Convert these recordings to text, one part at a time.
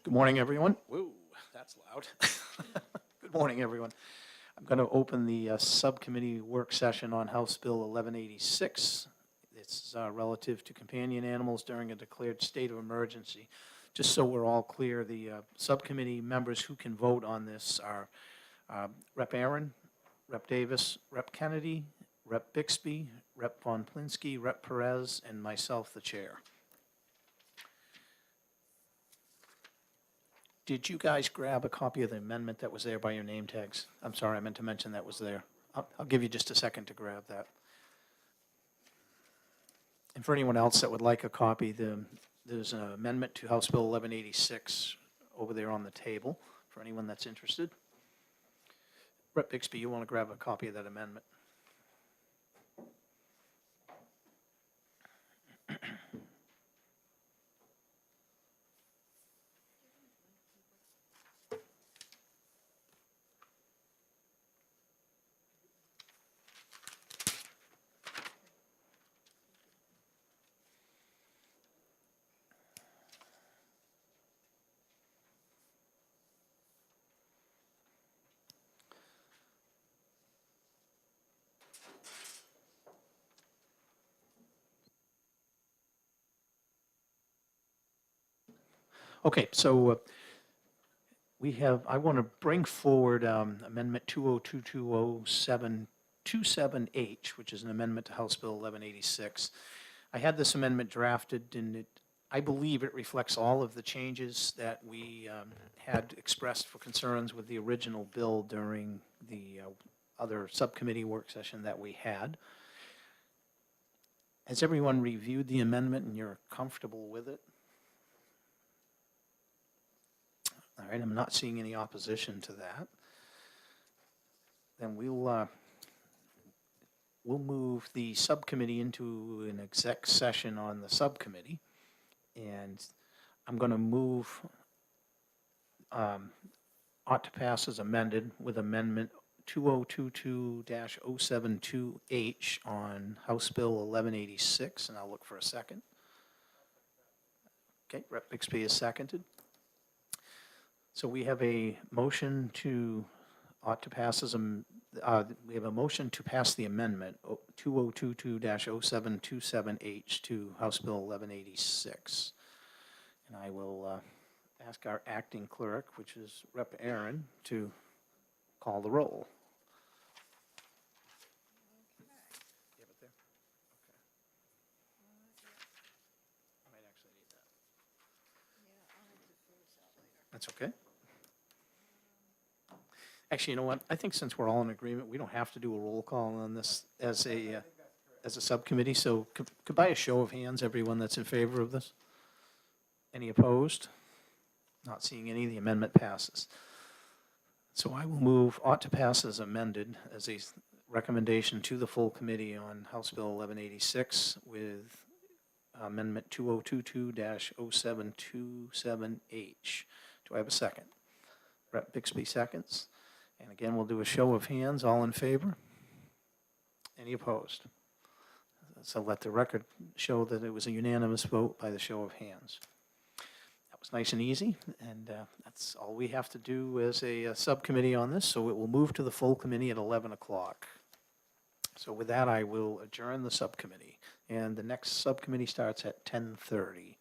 Good morning, everyone. Whoa, that's loud. Good morning, everyone. I'm going to open the subcommittee work session on House Bill 1186. It's relative to companion animals during a declared state of emergency. Just so we're all clear, the subcommittee members who can vote on this are Rep. Aaron, Rep. Davis, Rep. Kennedy, Rep. Bixby, Rep. Von Plinsky, Rep. Perez, and myself, the chair. Did you guys grab a copy of the amendment that was there by your name tags? I'm sorry, I meant to mention that was there. I'll give you just a second to grab that. And for anyone else that would like a copy, there's an amendment to House Bill 1186 over there on the table for anyone that's interested. Rep. Bixby, you want to grab a copy of that amendment? Okay, so I want to bring forward Amendment 202202727H, which is an amendment to House Bill 1186. I had this amendment drafted, and I believe it reflects all of the changes that we had expressed for concerns with the original bill during the other subcommittee work session that we had. Has everyone reviewed the amendment and you're comfortable with it? All right, I'm not seeing any opposition to that. Then we'll move the subcommittee into an exec session on the subcommittee. And I'm going to move ought to pass as amended with amendment 2022-072H on House Bill 1186, and I'll look for a second. Okay, Rep. Bixby is seconded. So we have a motion to ought to pass as we have a motion to pass the amendment 2022-0727H to House Bill 1186. And I will ask our acting clerk, which is Rep. Aaron, to call the roll. You have it there? Okay. I might actually need that. Yeah, I'll have to finish that later. That's okay. Actually, you know what? I think since we're all in agreement, we don't have to do a roll call on this as a subcommittee. So could by a show of hands, everyone that's in favor of this? Any opposed? Not seeing any. The amendment passes. So I will move ought to pass as amended as a recommendation to the full committee on House Bill 1186 with amendment 2022-0727H. Do I have a second? Rep. Bixby seconds. And again, we'll do a show of hands. All in favor? Any opposed? So let the record show that it was a unanimous vote by the show of hands. That was nice and easy, and that's all we have to do as a subcommittee on this, so it will move to the full committee at 11 o'clock. So with that, I will adjourn the subcommittee, and the next subcommittee starts at 10:30.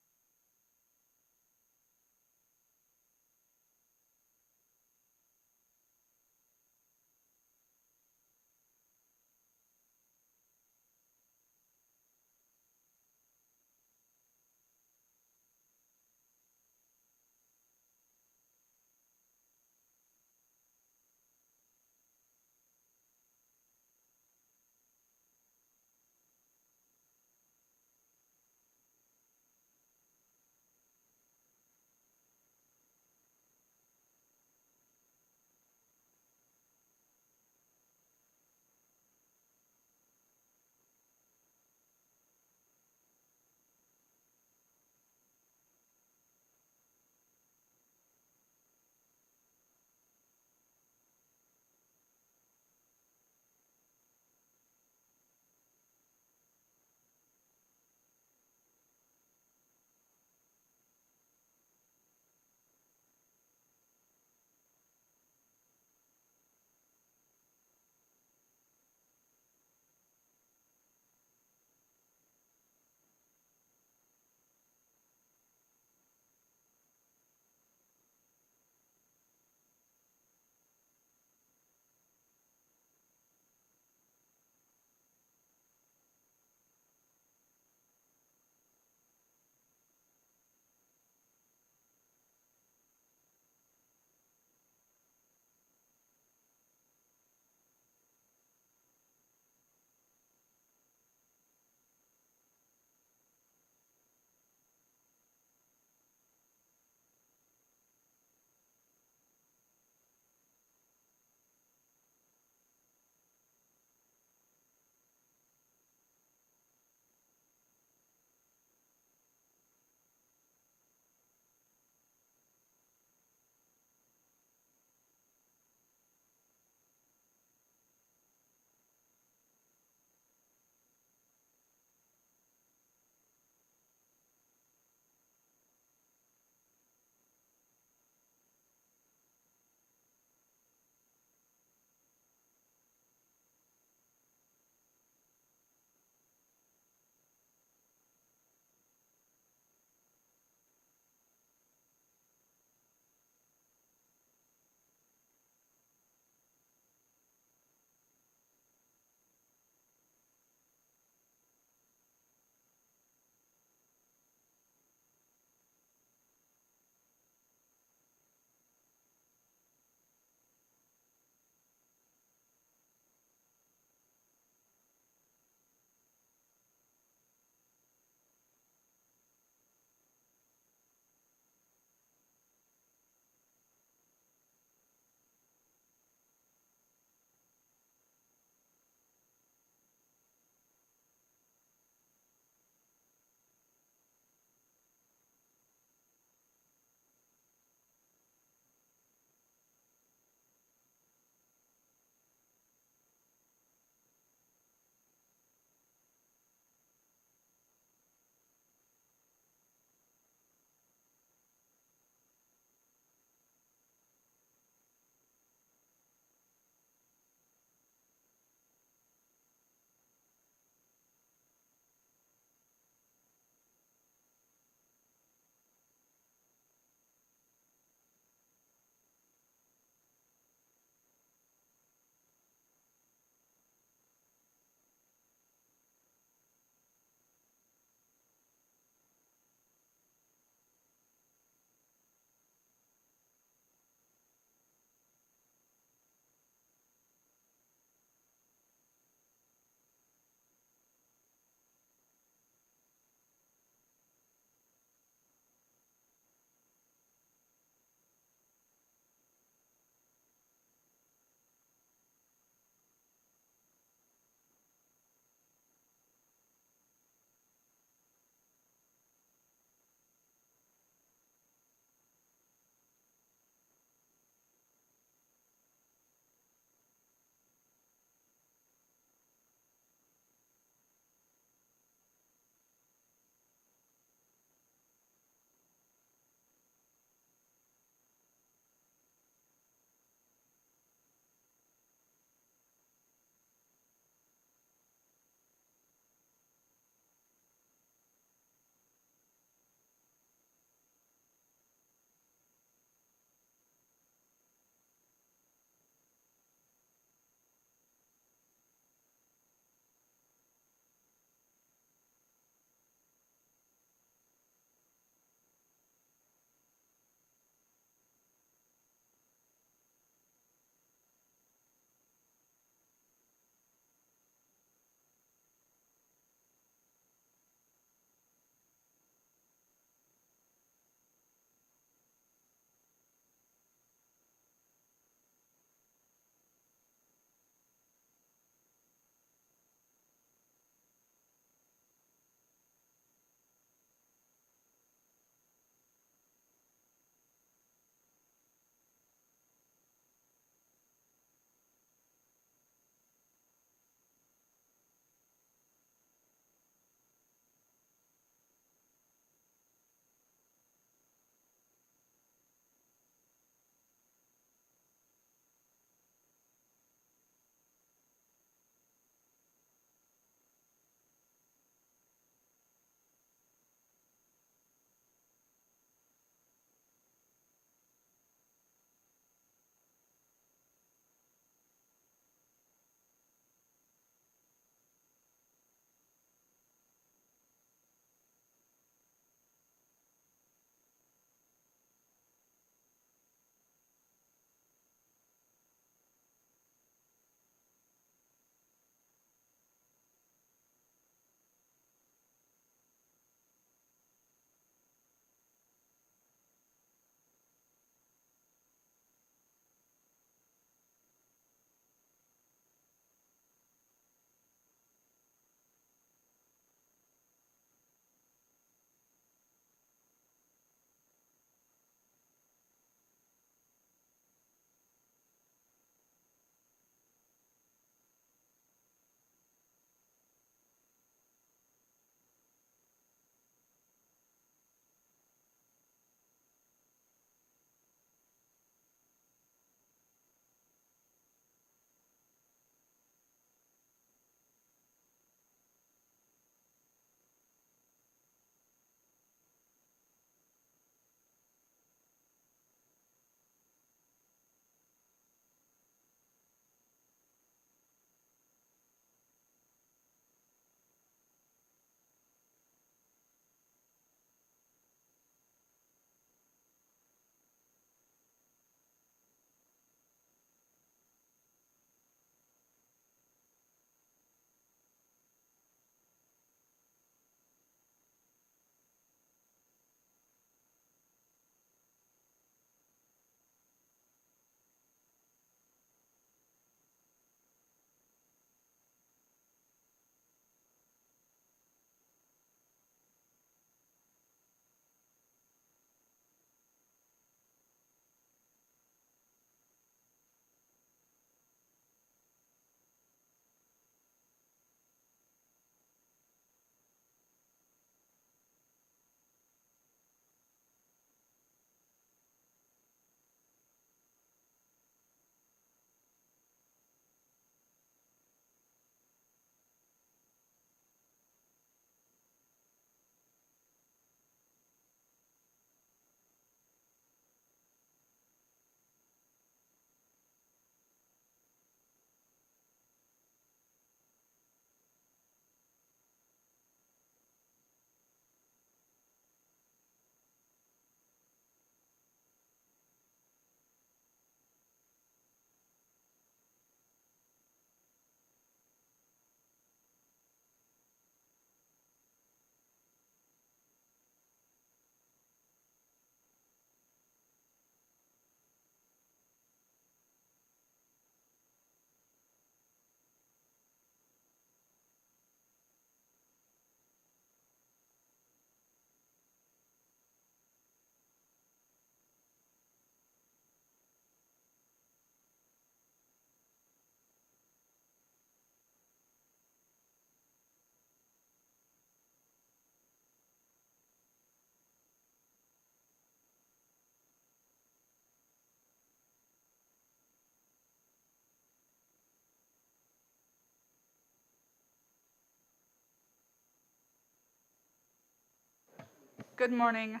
Good morning.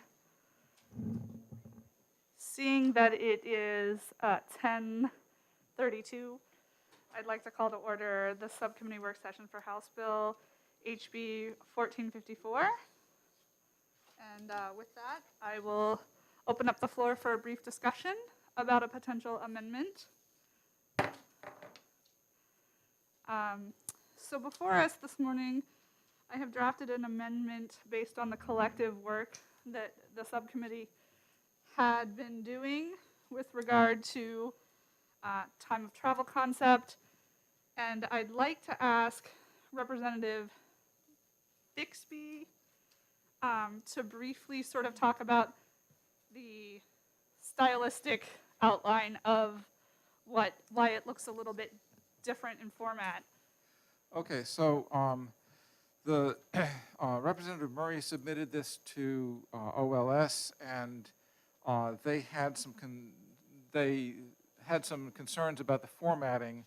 Seeing that it is 10:32, I'd like to call to order the subcommittee work session for House Bill HB 1454. And with that, I will open up the floor for a brief discussion about a potential amendment. So before us this morning, I have drafted an amendment based on the collective work that the subcommittee had been doing with regard to time of travel concept. And I'd like to ask Representative Bixby to briefly sort of talk about the stylistic outline of why it looks a little bit different in format. Okay, so the Representative Murray submitted this to OLS, and they had some concerns about the formatting.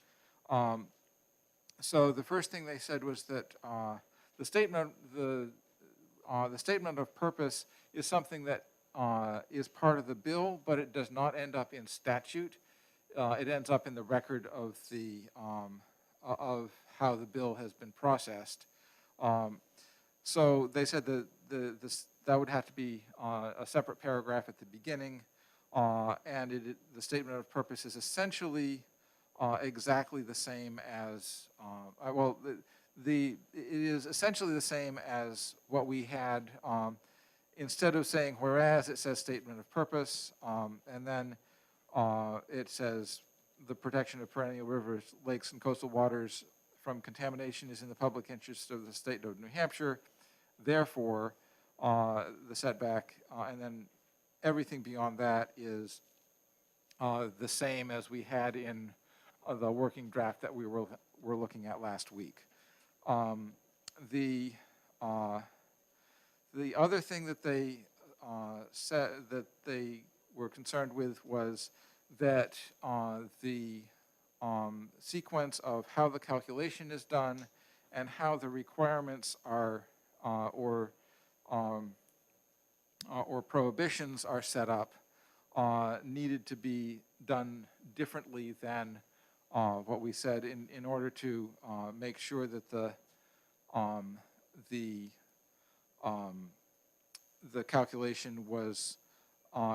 So the first thing they said was that the statement of purpose is something that is part of the bill, but it does not end up in statute. It ends up in the record of the of how the bill has been processed. So they said that that would have to be a separate paragraph at the beginning, and the statement of purpose is essentially exactly the same as it is essentially the same as what we had. Instead of saying whereas, it says statement of purpose, and then it says the protection of perennial rivers, lakes, and coastal waters from contamination is in the public interest of the state of New Hampshire. Therefore, the setback, and then everything beyond that is the same as we had in the working draft that we were looking at last week. The other thing that they said that they were concerned with was that the sequence of how the calculation is done and how the requirements are or prohibitions are set up needed to be done differently than what we said in order to make sure that the calculation was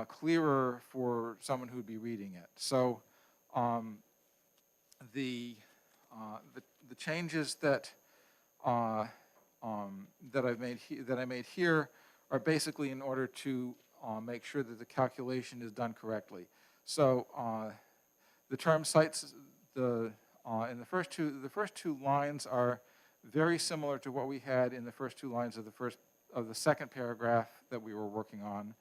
clearer for someone who'd be reading it. So the changes that I made here are basically in order to make sure that the calculation is done correctly. So the term sites in the first two lines are very similar to what we had in the first two lines of the second paragraph that we were working on.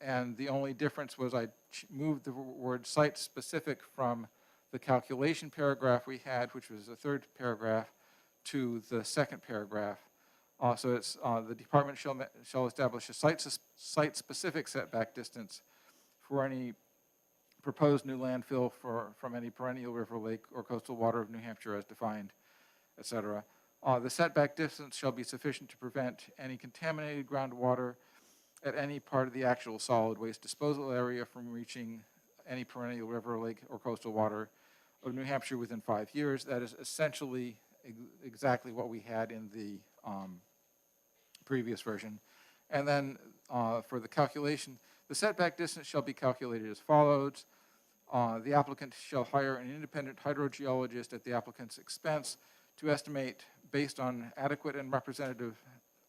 And the only difference was I moved the word site specific from the calculation paragraph we had, which was the third paragraph, to the second paragraph. So it's the department shall establish a site-specific setback distance for any proposed new landfill from any perennial river, lake, or coastal water of New Hampshire as defined, etc. The setback distance shall be sufficient to prevent any contaminated groundwater at any part of the actual solid waste disposal area from reaching any perennial river, lake, or coastal water of New Hampshire within 5 years. That is essentially exactly what we had in the previous version. And then for the calculation, the setback distance shall be calculated as follows. The applicant shall hire an independent hydrogeologist at the applicant's expense to estimate based on adequate and representative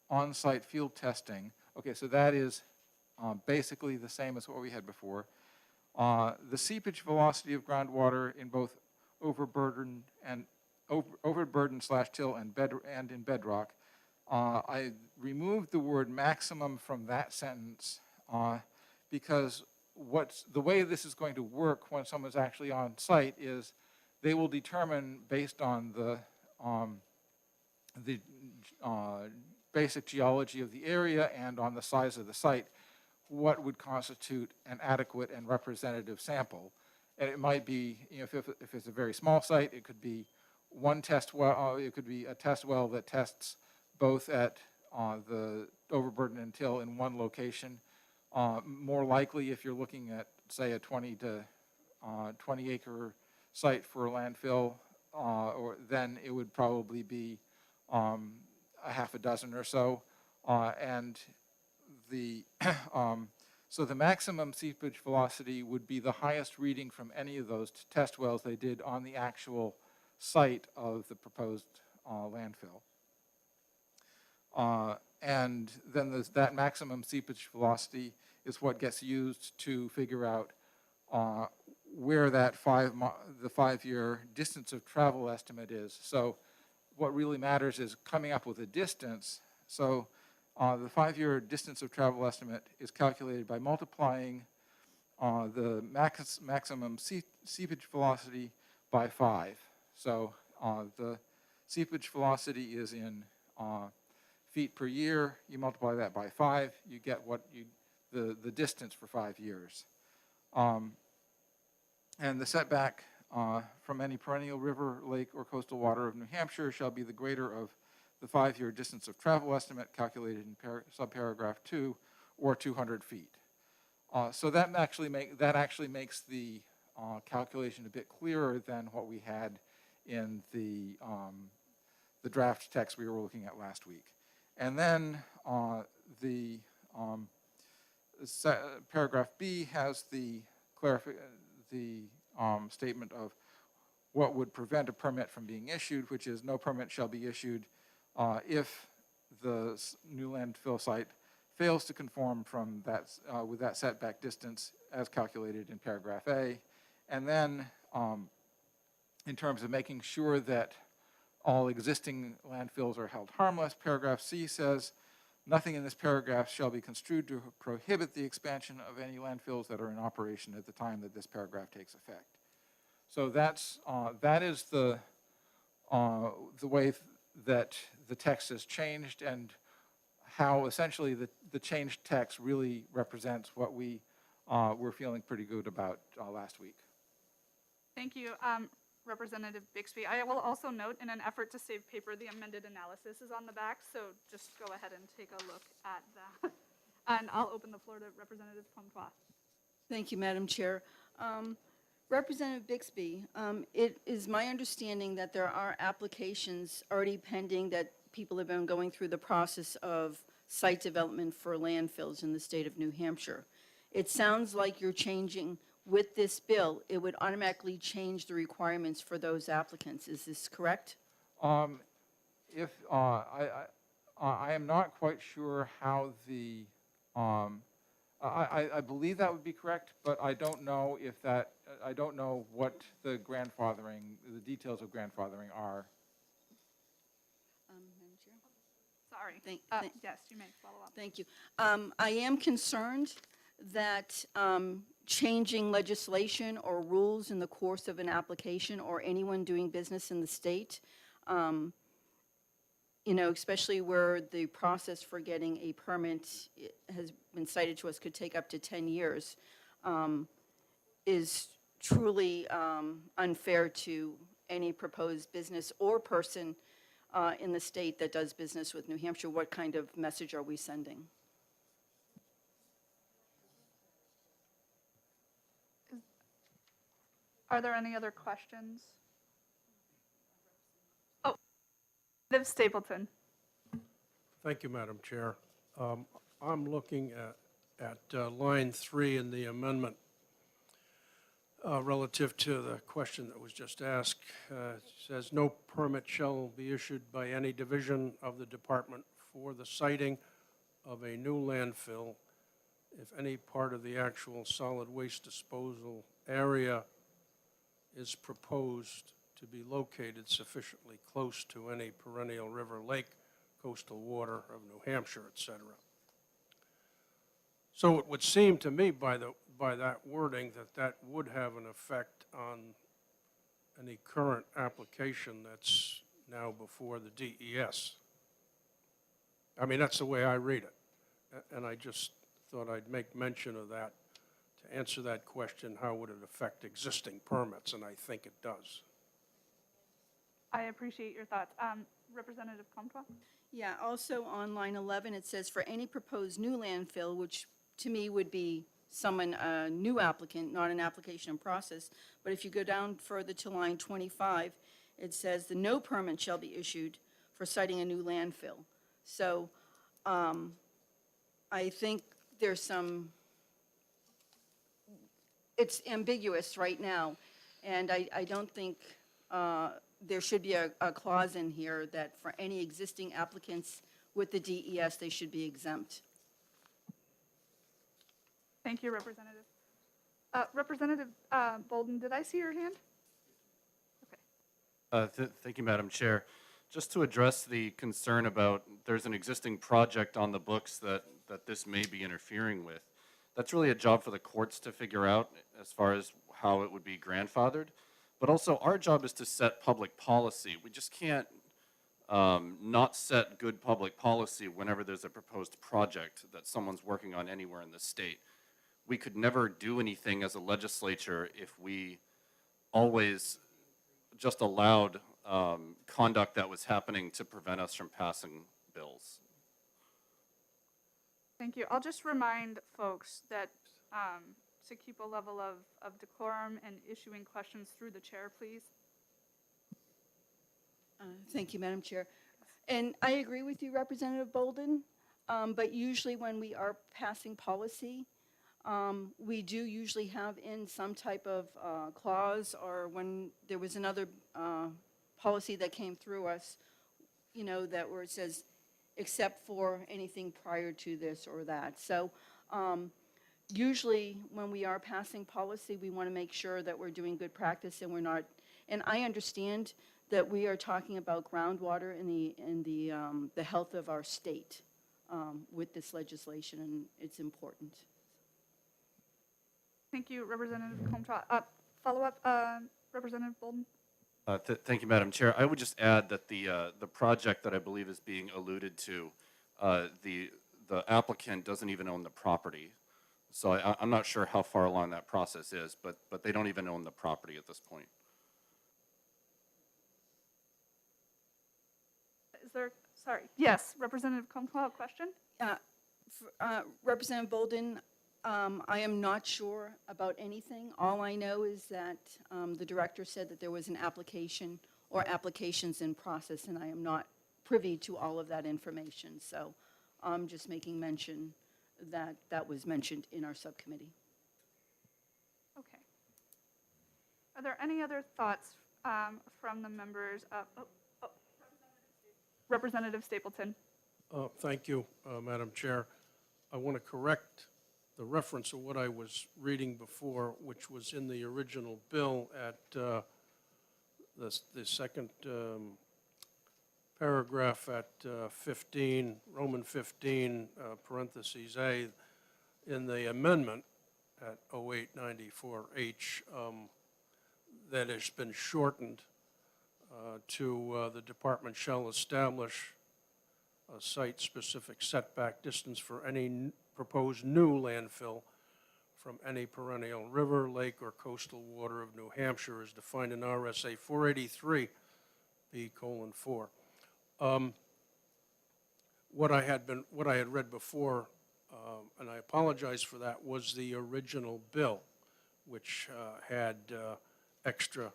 on-site field testing. Okay, so that is basically the same as what we had before. The seepage velocity of groundwater in both overburden / till and in bedrock. I removed the word maximum from that sentence because the way this is going to work when someone's actually on site is they will determine based on the basic geology of the area and on the size of the site what would constitute an adequate and representative sample. And it might be, if it's a very small site, it could be one test well, it could be a test well that tests both at the overburden and till in one location. More likely, if you're looking at, say, a 20 to 20 acre site for a landfill, then it would probably be a half a dozen or so. And the so the maximum seepage velocity would be the highest reading from any of those test wells they did on the actual site of the proposed landfill. And then that maximum seepage velocity is what gets used to figure out where that the 5-year distance of travel estimate is. So what really matters is coming up with a distance. So the 5-year distance of travel estimate is calculated by multiplying the maximum seepage velocity by 5. So the seepage velocity is in feet per year. You multiply that by 5, you get the distance for 5 years. And the setback from any perennial river, lake, or coastal water of New Hampshire shall be the greater of the 5-year distance of travel estimate calculated in subparagraph 2, or 200 feet. So that actually makes the calculation a bit clearer than what we had in the draft text we were looking at last week. And then paragraph B has the statement of what would prevent a permit from being issued, which is no permit shall be issued if the new landfill site fails to conform from with that setback distance as calculated in paragraph A. And then in terms of making sure that all existing landfills are held harmless, paragraph C says, nothing in this paragraph shall be construed to prohibit the expansion of any landfills that are in operation at the time that this paragraph takes effect. So that is the way that the text has changed, and how essentially the changed text really represents what we were feeling pretty good about last week. Thank you, Representative Bixby. I will also note, in an effort to save paper, the amended analysis is on the back, so just go ahead and take a look at that. And I'll open the floor to Representative Comtois. Thank you, Madam Chair. Representative Bixby, it is my understanding that there are applications already pending that people have been going through the process of site development for landfills in the state of New Hampshire. It sounds like you're changing, with this bill, it would automatically change the requirements for those applicants. Is this correct? I am not quite sure how the I believe that would be correct, but I don't know if that I don't know what the details of grandfathering are. Madam Chair? Sorry. Yes, you may follow up. Thank you. I am concerned that changing legislation or rules in the course of an application, or anyone doing business in the state, especially where the process for getting a permit has been cited to us could take up to 10 years, is truly unfair to any proposed business or person in the state that does business with New Hampshire. What kind of message are we sending? Are there any other questions? Oh, Representative Stapleton. Thank you, Madam Chair. I'm looking at line 3 in the amendment relative to the question that was just asked. It says, no permit shall be issued by any division of the department for the siting of a new landfill if any part of the actual solid waste disposal area is proposed to be located sufficiently close to any perennial river, lake, coastal water of New Hampshire, etc. So it would seem to me by that wording that would have an effect on any current application that's now before the DES. I mean, that's the way I read it. And I just thought I'd make mention of that to answer that question, how would it affect existing permits? And I think it does. I appreciate your thoughts. Representative Comtois? Yeah, also on line 11, it says, "For any proposed new landfill," which to me would be someone, a new applicant, not an application in process. But if you go down further to line 25, it says, "The no permit shall be issued for siting a new landfill." So I think there's some, it's ambiguous right now, and I don't think there should be a clause in here that for any existing applicants with the DES, they should be exempt. Thank you, Representative. Representative Bolden, did I see your hand? Okay. Thank you, Madam Chair. Just to address the concern about there's an existing project on the books that this may be interfering with, that's really a job for the courts to figure out as far as how it would be grandfathered. But also, our job is to set public policy. We just can't not set good public policy whenever there's a proposed project that someone's working on anywhere in the state. We could never do anything as a legislature if we always just allowed conduct that was happening to prevent us from passing bills. Thank you. I'll just remind folks that to keep a level of decorum and issuing questions through the chair, please. Thank you, Madam Chair. And I agree with you, Representative Bolden, but usually when we are passing policy, we do usually have in some type of clause, or when there was another policy that came through us, you know, that where it says, except for anything prior to this or that. So usually when we are passing policy, we want to make sure that we're doing good practice and we're not, and I understand that we are talking about groundwater and the health of our state with this legislation, and it's important. Thank you, Representative Comtois. Follow-up, Representative Bolden? Thank you, Madam Chair. I would just add that the project that I believe is being alluded to, the applicant doesn't even own the property. So I'm not sure how far along that process is, but they don't even own the property at this point. Is there, sorry, yes, Representative Comtois, a question? Representative Bolden, I am not sure about anything. All I know is that the director said that there was an application or applications in process, and I am not privy to all of that information. So I'm just making mention that that was mentioned in our subcommittee. Okay. Are there any other thoughts from the members of, Representative Stapleton? Thank you, Madam Chair. I want to correct the reference of what I was reading before, which was in the original bill at the second paragraph at 15, Roman 15, parentheses A, in the amendment at 0894H, that has been shortened to the department shall establish a site-specific setback distance for any proposed new landfill from any perennial river, lake, or coastal water of New Hampshire as defined in RSA 483B:4. What I had read before, and I apologize for that, was the original bill, which had extra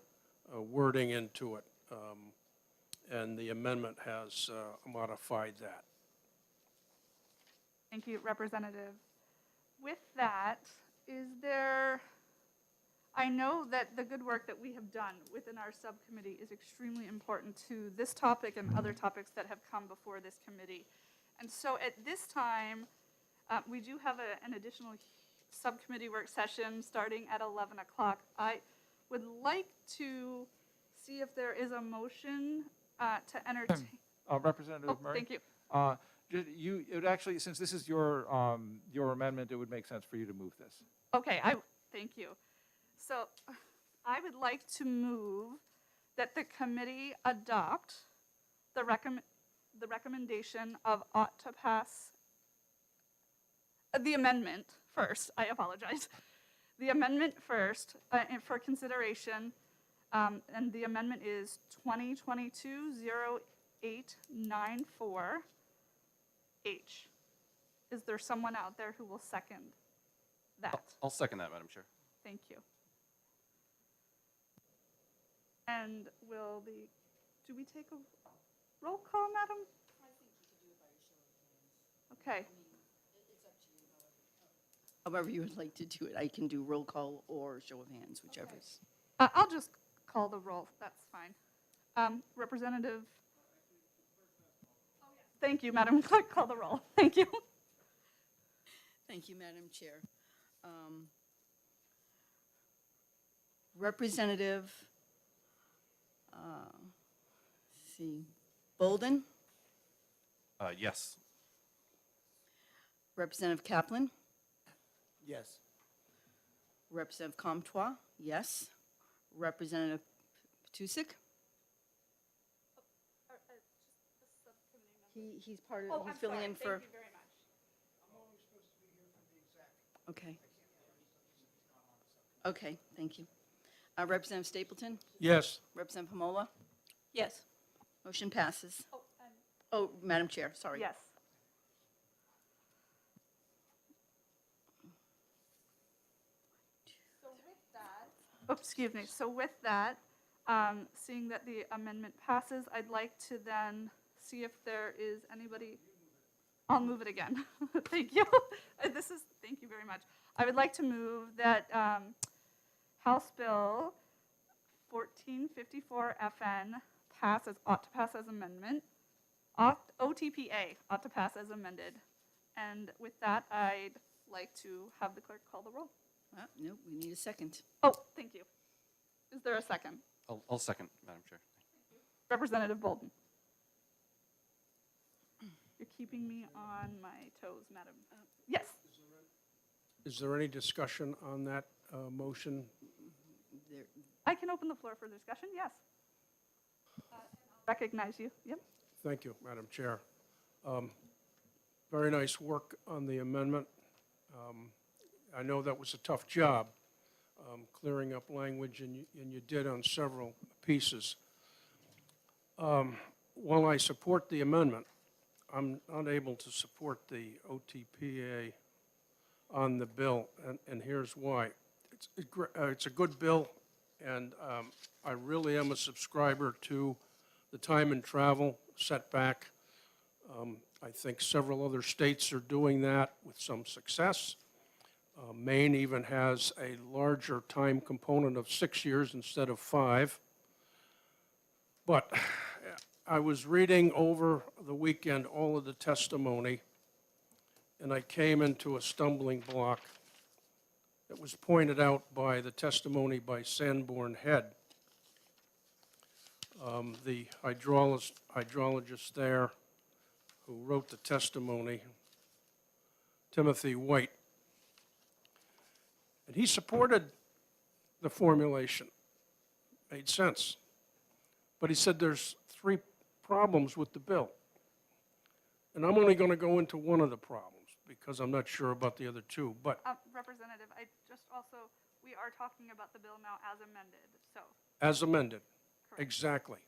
wording into it, and the amendment has modified that. Thank you, Representative. With that, is there, I know that the good work that we have done within our subcommittee is extremely important to this topic and other topics that have come before this committee. And so at this time, we do have an additional subcommittee work session starting at 11 o'clock. I would like to see if there is a motion to entertain. Representative Murray? Thank you. It would actually, since this is your amendment, it would make sense for you to move this. Okay, thank you. So I would like to move that the committee adopt the recommendation of ought to pass, the amendment first, I apologize. The amendment first for consideration And the amendment is 2022-0894H. Is there someone out there who will second that? I'll second that, Madam Chair. Thank you. And do we take a roll call, madam? I think you could do it by a show of hands. Okay. However you would like to do it. I can do roll call or show of hands, whichever is. I'll just call the roll, that's fine. Representative? Thank you, Madam Clerk, call the roll. Thank you. Thank you, Madam Chair. Representative, let's see, Bolden, Yes. Representative Kaplan, Yes. Representative Comtois, yes. Representative Patusik? He's part of, he's filling in for. Thank you very much. Okay. Okay, thank you. Representative Stapleton? Yes. Representative Hamola? Yes. Motion passes. Oh, and Oh, Madam Chair, sorry. yes. So with that, oh, excuse me, so with that, seeing that the amendment passes, I'd like to then see if there is anybody, I'll move it again. Thank you. Thank you very much. I would like to move that House Bill 1454 FN ought to pass as amendment. OTPA ought to pass as amended. And with that, I'd like to have the clerk call the roll. Nope, we need a second. Oh, thank you. Is there a second? I'll second, Madam Chair. Representative Bolden. You're keeping me on my toes, madam. Yes. Is there any discussion on that motion? There, I can open the floor for discussion, yes. Recognize you, yep. Thank you, Madam Chair. Very nice work on the amendment. I know that was a tough job, clearing up language, and you did on several pieces. While I support the amendment, I'm unable to support the OTPA on the bill, and here's why. It's a good bill, and I really am a subscriber to the time and travel setback. I think several other states are doing that with some success. Maine even has a larger time component of 6 years instead of 5. But I was reading over the weekend all of the testimony, and I came into a stumbling block that was pointed out by the testimony by Sanborn Head, the hydrologist there who wrote the testimony, Timothy White. And he supported the formulation. Made sense. But he said there's 3 problems with the bill. And I'm only going to go into one of the problems because I'm not sure about the other 2. But Representative, we are talking about the bill now as amended, so. as amended, Correct. exactly.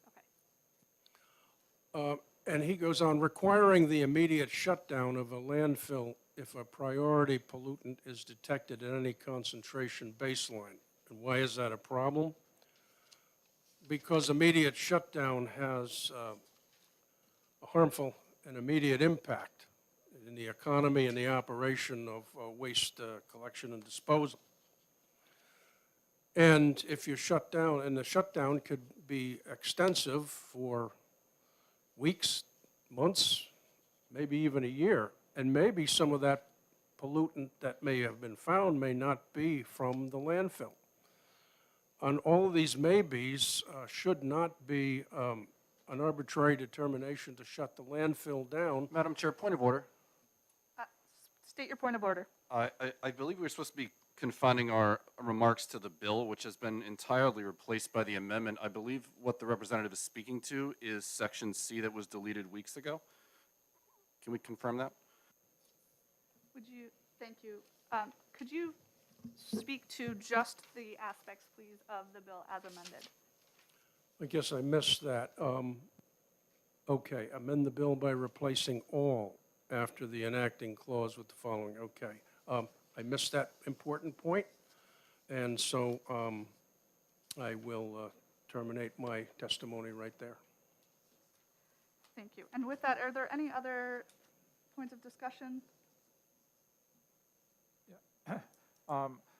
Okay. And he goes on, requiring the immediate shutdown of a landfill if a priority pollutant is detected at any concentration baseline. And why is that a problem? Because immediate shutdown has a harmful and immediate impact in the economy and the operation of waste collection and disposal. And if you shut down, and the shutdown could be extensive for weeks, months, maybe even a year, and maybe some of that pollutant that may have been found may not be from the landfill. On all of these maybes should not be an arbitrary determination to shut the landfill down. Madam Chair, point of order. State your point of order. I believe we're supposed to be confining our remarks to the bill, which has been entirely replaced by the amendment. I believe what the representative is speaking to is section C that was deleted weeks ago. Can we confirm that? Thank you. Could you speak to just the aspects, please, of the bill as amended? I guess I missed that. Okay, amend the bill by replacing all after the enacting clause with the following, okay. I missed that important point, and so I will terminate my testimony right there. Thank you. And with that, are there any other points of discussion?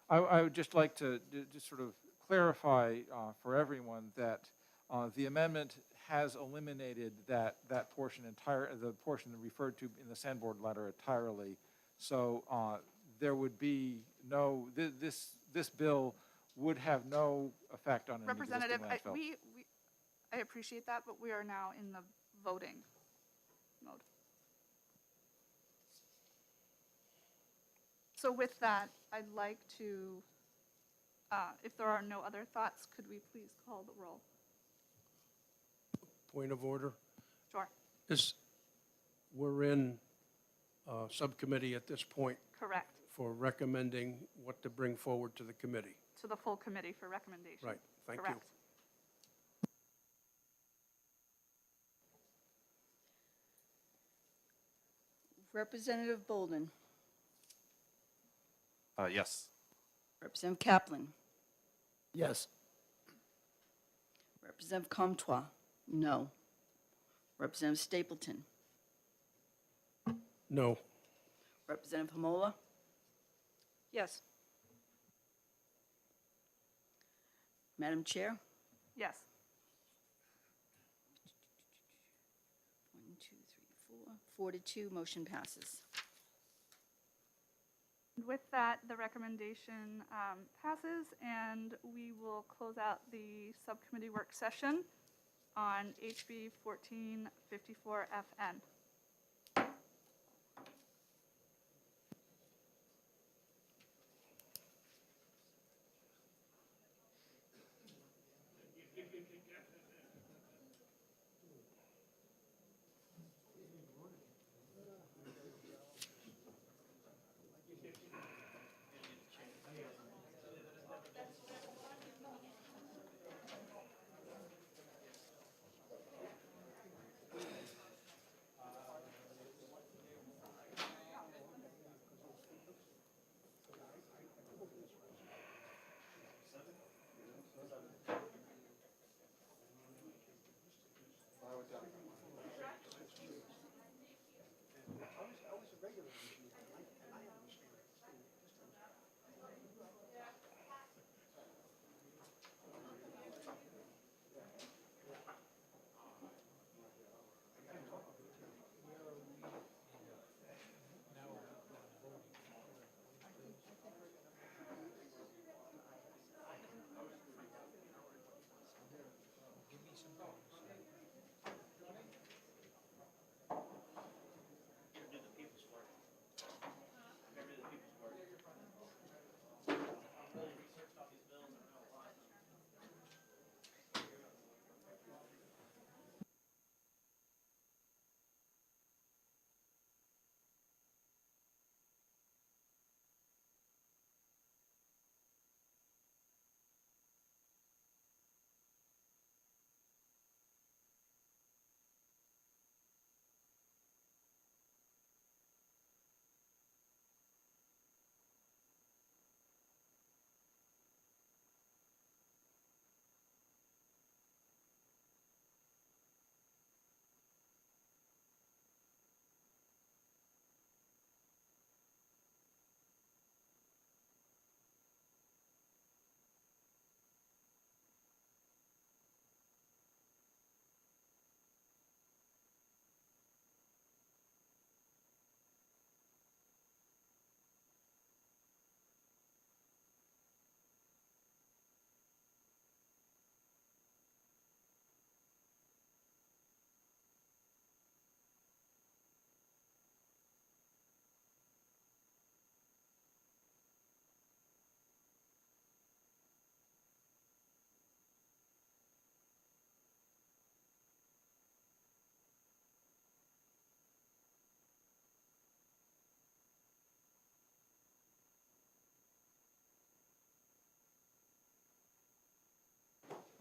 I would just like to just sort of clarify for everyone that the amendment has eliminated that portion the portion referred to in the Sandboard letter entirely. So there would be no, this bill would have no effect on an existing Representative, landfill. I appreciate that, but we are now in the voting mode. So with that, I'd like to, if there are no other thoughts, could we please call the roll? Point of order. Sure. We're in subcommittee at this point Correct. for recommending what to bring forward to the committee. To the full committee for recommendation. Right, thank you. Correct. Representative Bolden, Yes. Representative Kaplan, Yes. Representative Comtois, no. Representative Stapleton, No. Representative Hamola, Yes. Madam Chair. Yes. 1, 2, 3, 4, 4 to 2, motion passes. With that, the recommendation passes, and we will close out the subcommittee work session on HB 1454FN.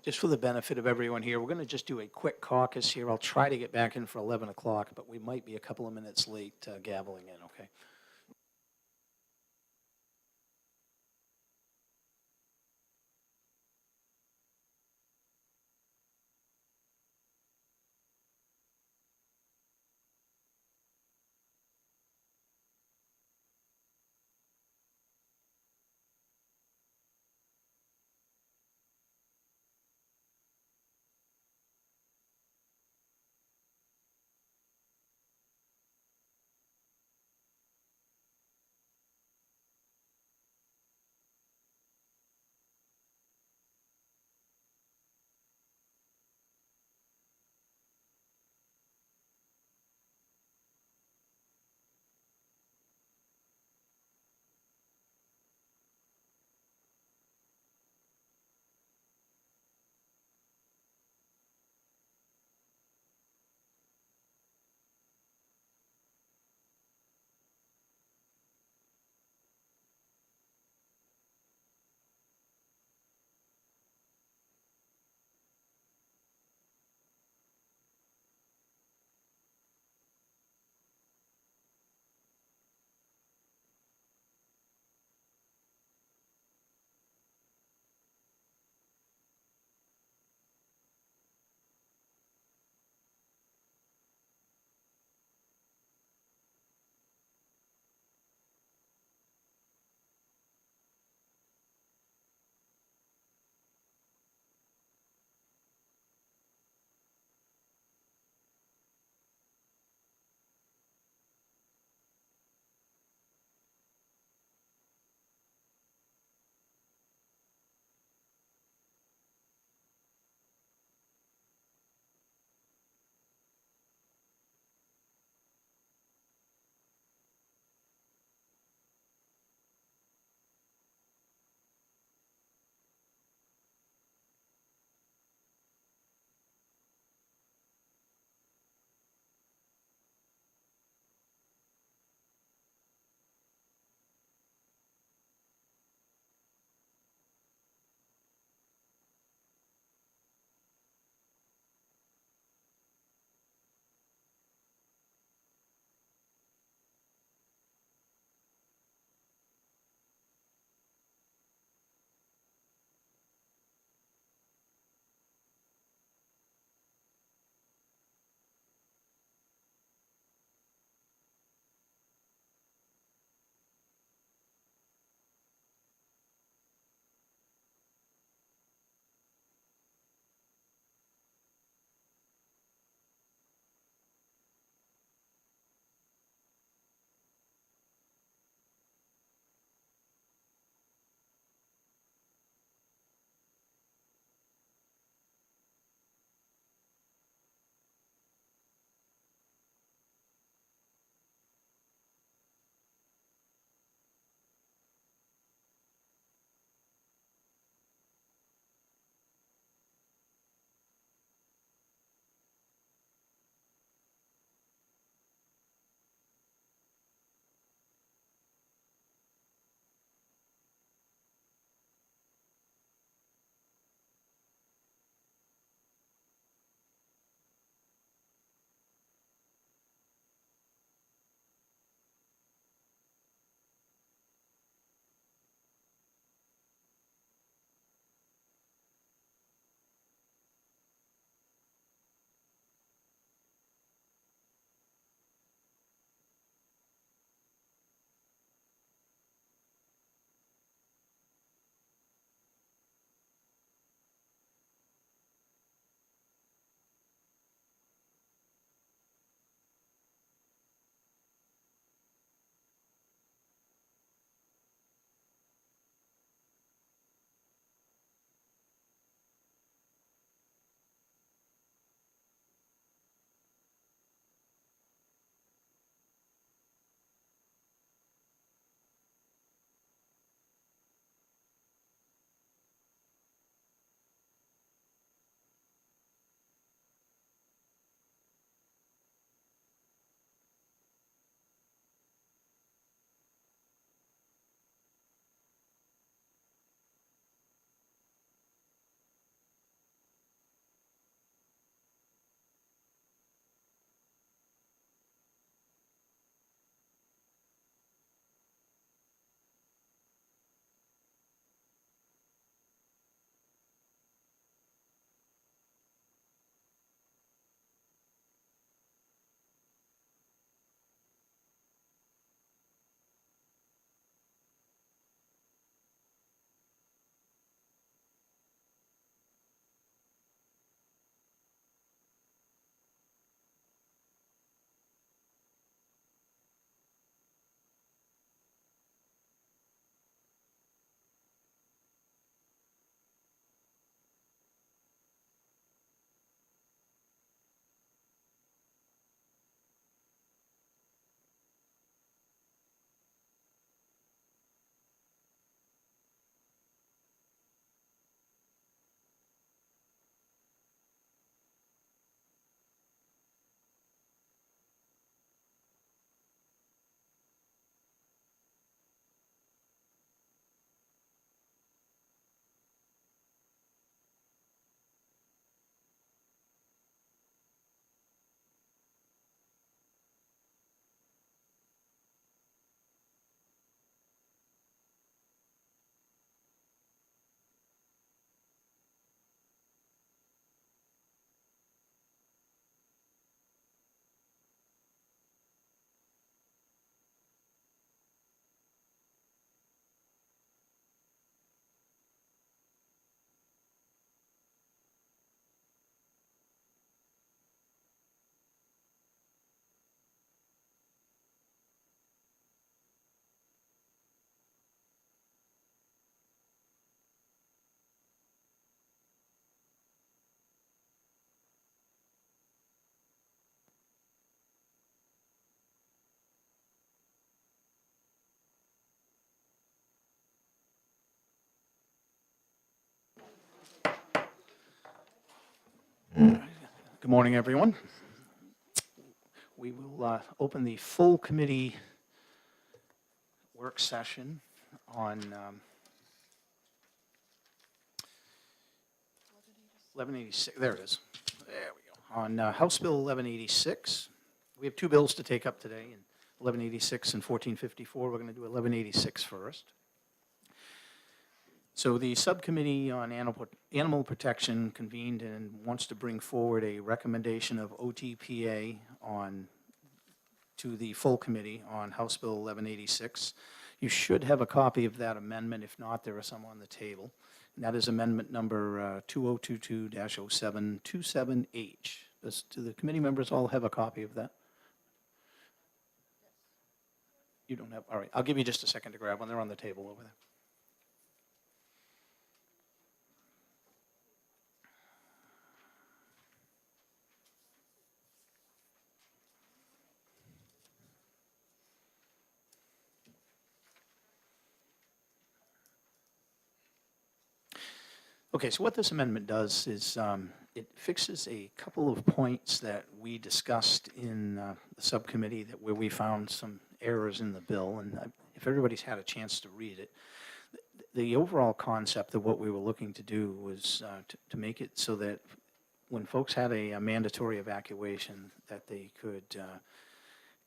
Just for the benefit of everyone here, we're going to just do a quick caucus here. I'll try to get back in for 11 o'clock, but we might be a couple of minutes late gaveling in, okay? Good morning, everyone. We will open the full committee work session on 1186. There it is. There we go. On House Bill 1186. We have two bills to take up today, and 1186 and 1454. We're going to do 1186 first. So the subcommittee on animal protection convened and wants to bring forward a recommendation of OTPA to the full committee on House Bill 1186. You should have a copy of that amendment. If not, there are some on the table. And that is amendment number 2022-0727H. Do the committee members all have a copy of that? You don't have? All right. I'll give you just a second to grab one. They're on the table over there. Okay, so what this amendment does is it fixes a couple of points that we discussed in the subcommittee where we found some errors in the bill, and if everybody's had a chance to read it, the overall concept of what we were looking to do was to make it so that when folks had a mandatory evacuation, that they could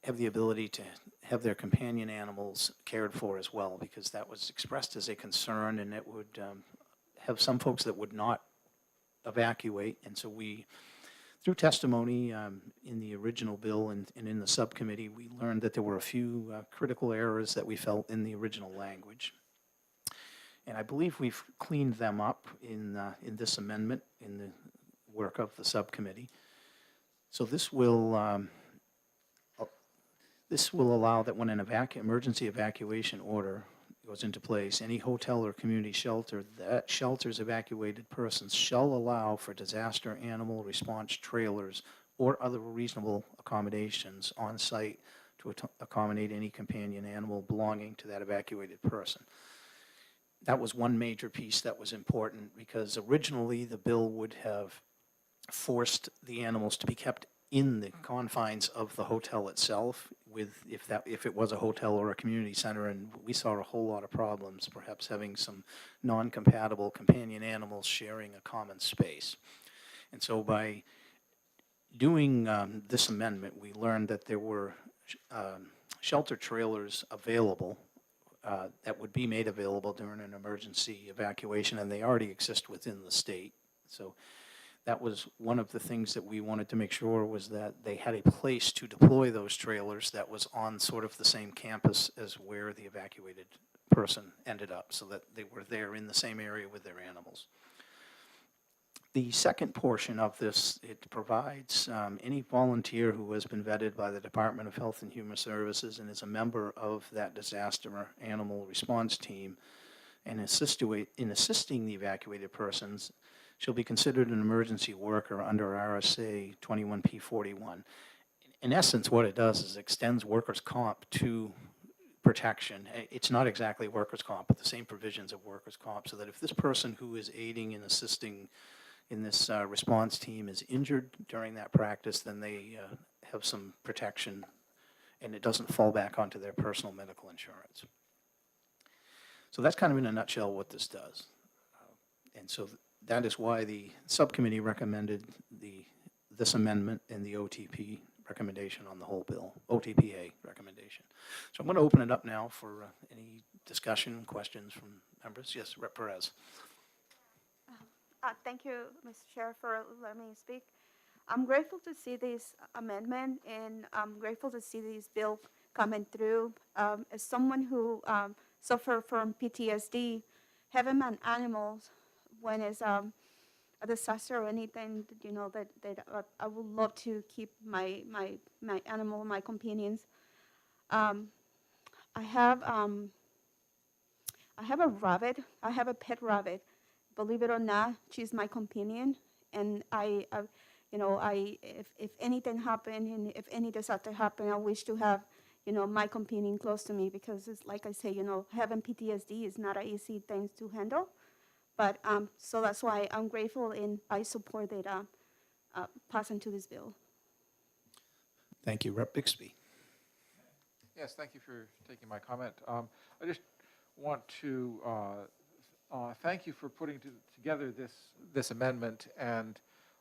have the ability to have their companion animals cared for as well, because that was expressed as a concern, and it would have some folks that would not evacuate. And so we, through testimony in the original bill and in the subcommittee, we learned that there were a few critical errors that we felt in the original language. And I believe we've cleaned them up in this amendment in the work of the subcommittee. So this will allow that when an emergency evacuation order goes into place, any hotel or community shelter that shelters evacuated persons shall allow for disaster animal response trailers or other reasonable accommodations on site to accommodate any companion animal belonging to that evacuated person. That was one major piece that was important, because originally the bill would have forced the animals to be kept in the confines of the hotel itself, if it was a hotel or a community center, and we saw a whole lot of problems, perhaps having some non-compatible companion animals sharing a common space. And so by doing this amendment, we learned that there were shelter trailers available that would be made available during an emergency evacuation, and they already exist within the state. So that was one of the things that we wanted to make sure, was that they had a place to deploy those trailers that was on sort of the same campus as where the evacuated person ended up, so that they were there in the same area with their animals. The second portion of this, it provides any volunteer who has been vetted by the Department of Health and Human Services and is a member of that disaster animal response team and in assisting the evacuated persons shall be considered an emergency worker under RSA 21P41. In essence, what it does is extends workers' comp to protection. It's not exactly workers' comp, but the same provisions of workers' comp, so that if this person who is aiding and assisting in this response team is injured during that practice, then they have some protection, and it doesn't fall back onto their personal medical insurance. So that's kind of in a nutshell what this does. And so that is why the subcommittee recommended this amendment and the OTP recommendation on the whole bill, OTPA recommendation. So I'm going to open it up now for any discussion, questions from members. Yes, Rep. Perez. Thank you, Mr. Chair, for letting me speak. I'm grateful to see this amendment, and I'm grateful to see this bill coming through. As someone who suffer from PTSD, having an animal when it's a disaster or anything, that I would love to keep my animal, my companions. I have a rabbit. I have a pet rabbit. Believe it or not, she's my companion, and if anything happened and if any disaster happened, I wish to have, my companion close to me, because it's like I say, having PTSD is not an easy thing to handle. But so that's why I'm grateful, and I support it. pass into this bill. Thank you. Rep. Bixby. Yes, thank you for taking my comment. I just want to thank you for putting together this amendment, and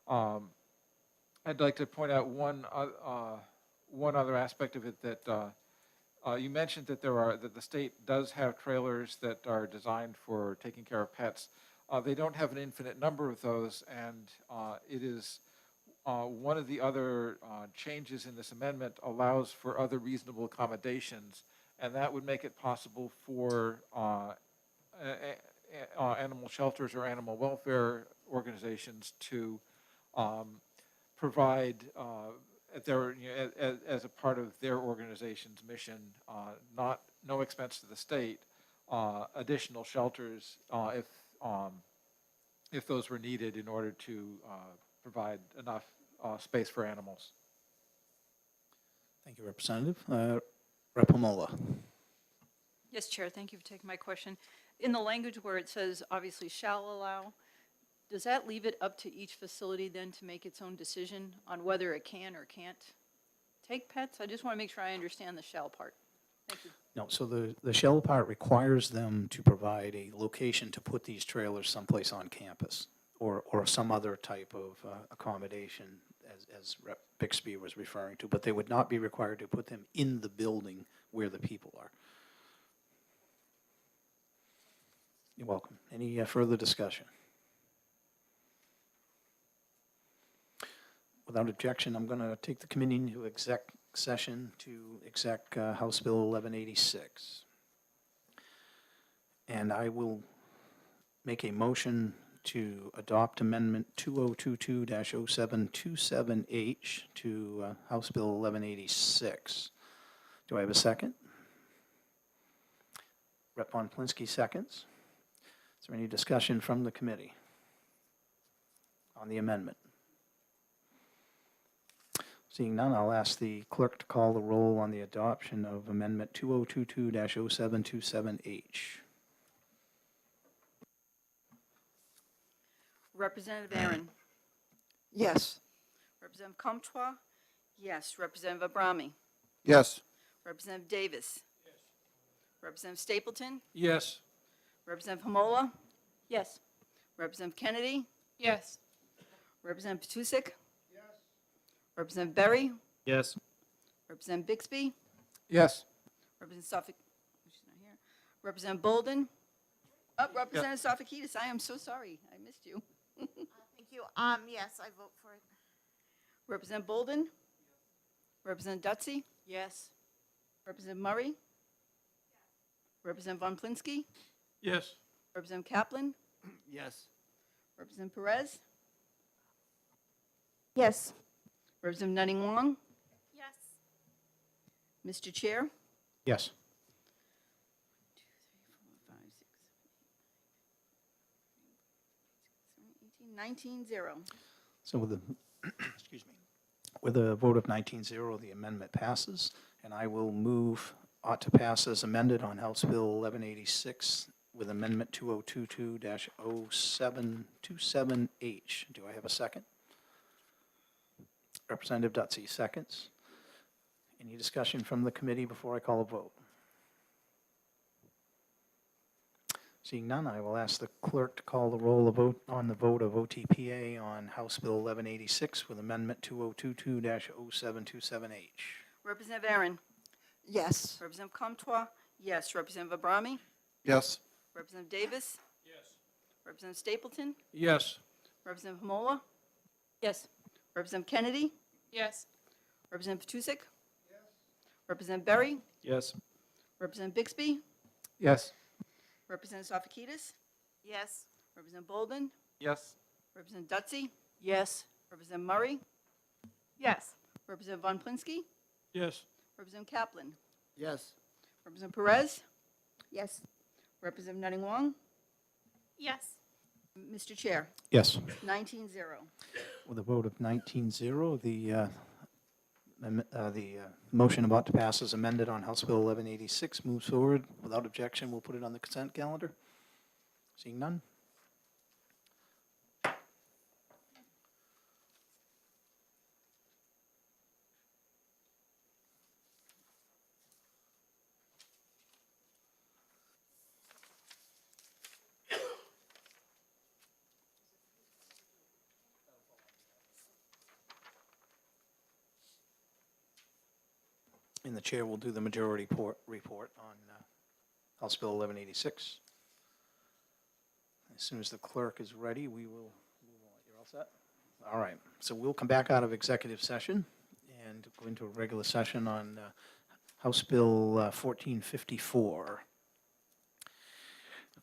I'd like to point out one other aspect of it that you mentioned that that the state does have trailers that are designed for taking care of pets. They don't have an infinite number of those, and it is one of the other changes in this amendment allows for other reasonable accommodations, and that would make it possible for animal shelters or animal welfare organizations to provide as a part of their organization's mission, no expense to the state, additional shelters if those were needed in order to provide enough space for animals. Thank you, Representative. Rep. Pomola. Yes, Chair, thank you for taking my question. In the language where it says obviously shall allow, does that leave it up to each facility then to make its own decision on whether it can or can't take pets? I just want to make sure I understand the shall part. Thank you. No, so the shell part requires them to provide a location to put these trailers someplace on campus or some other type of accommodation as Rep. Bixby was referring to, but they would not be required to put them in the building where the people are. You're welcome. Any further discussion? Without objection, I'm going to take the committee into exec session to exec House Bill 1186. And I will make a motion to adopt Amendment 2022-0727H to House Bill 1186. Do I have a second? Rep. Von Plinsky seconds. Is there any discussion from the committee on the amendment? Seeing none, I'll ask the clerk to call the roll on the adoption of Amendment 2022-0727H. Representative Aaron. Yes. Representative Comtois. Yes. Representative Abrami. Yes. Representative Davis. Yes. Representative Stapleton. Yes. Representative Pomola. Yes. Representative Kennedy. Yes. Representative Petusik. Yes. Representative Berry. Yes. Representative Bixby. Yes. Representative Suffolk. She's not here. Representative Bolden. Representative Sofakidis. I am so sorry. I missed you. Thank you. Yes, I vote for it. Representative Bolden. Representative Dutsey. Yes. Representative Murray. Representative Von Plinsky. Yes. Representative Kaplan. Yes. Representative Perez. Yes. Representative Nutting Wong. Yes. Mr. Chair. Yes. 19-0. So with the, excuse me, with a vote of 19-0, the amendment passes, and I will move ought to pass as amended on House Bill 1186 with Amendment 2022-0727H. Do I have a second? Representative Dutsey seconds. Any discussion from the committee before I call a vote? Seeing none, I will ask the clerk to call the roll on the vote of OTPA on House Bill 1186 with Amendment 2022-0727H. Representative Aaron. Yes. Representative Comtois. Yes. Representative Abrami. Yes. Representative Davis. Yes. Representative Stapleton. Yes. Representative Pomola. Yes. Representative Kennedy. Yes. Representative Petusik. Yes. Representative Berry. Yes. Representative Bixby. Yes. Representative Sofakidis. Yes. Representative Bolden. Yes. Representative Dutsey. Yes. Representative Murray. Yes. Representative Von Plinsky. Yes. Representative Kaplan. Yes. Representative Perez. Yes. Representative Nutting Wong. Yes. Mr. Chair. Yes. 19-0. With a vote of 19-0, the motion about to pass as amended on House Bill 1186 moves forward. Without objection, we'll put it on the consent calendar. Seeing none. And the chair will do the majority report on House Bill 1186. As soon as the clerk is ready, we will move on. You're all set? All right, so we'll come back out of executive session and go into a regular session on House Bill 1454.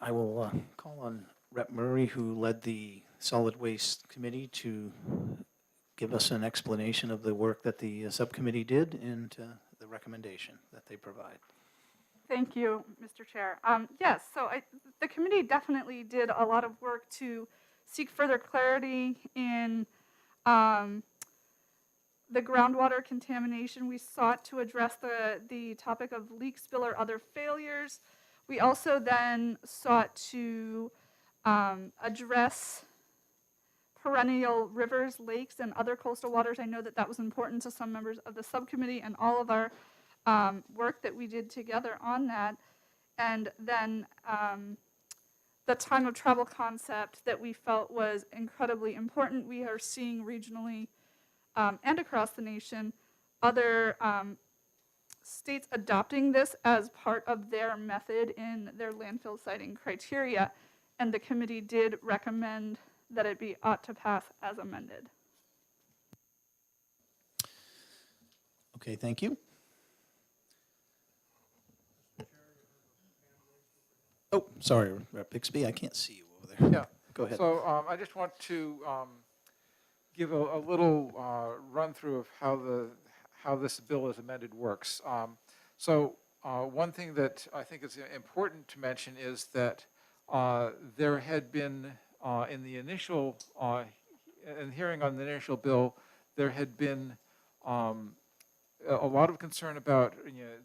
I will call on Rep. Murray, who led the Solid Waste Committee, to give us an explanation of the work that the subcommittee did and the recommendation that they provide. Thank you, Mr. Chair. Yes, so the committee definitely did a lot of work to seek further clarity in the groundwater contamination. We sought to address the topic of leak, spill, or other failures. We also then sought to address perennial rivers, lakes, and other coastal waters. I know that that was important to some members of the subcommittee and all of our work that we did together on that. And then the time of travel concept that we felt was incredibly important. We are seeing regionally and across the nation other states adopting this as part of their method in their landfill siting criteria. And the committee did recommend that it be ought to pass as amended. Okay, thank you. Oh, sorry, Rep. Bixby, I can't see you over there. Yeah. Go ahead. So I just want to give a little run through of how this bill as amended works. One thing that I think is important to mention is that there had been in the initial in hearing on the initial bill, there had been a lot of concern about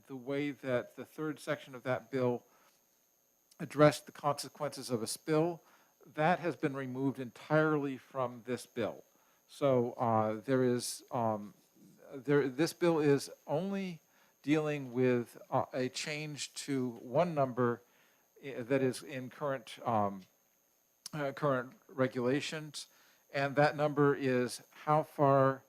the way that the third section of that bill addressed the consequences of a spill. That has been removed entirely from this bill. So this bill is only dealing with a change to one number that is in current regulations, and that number is how far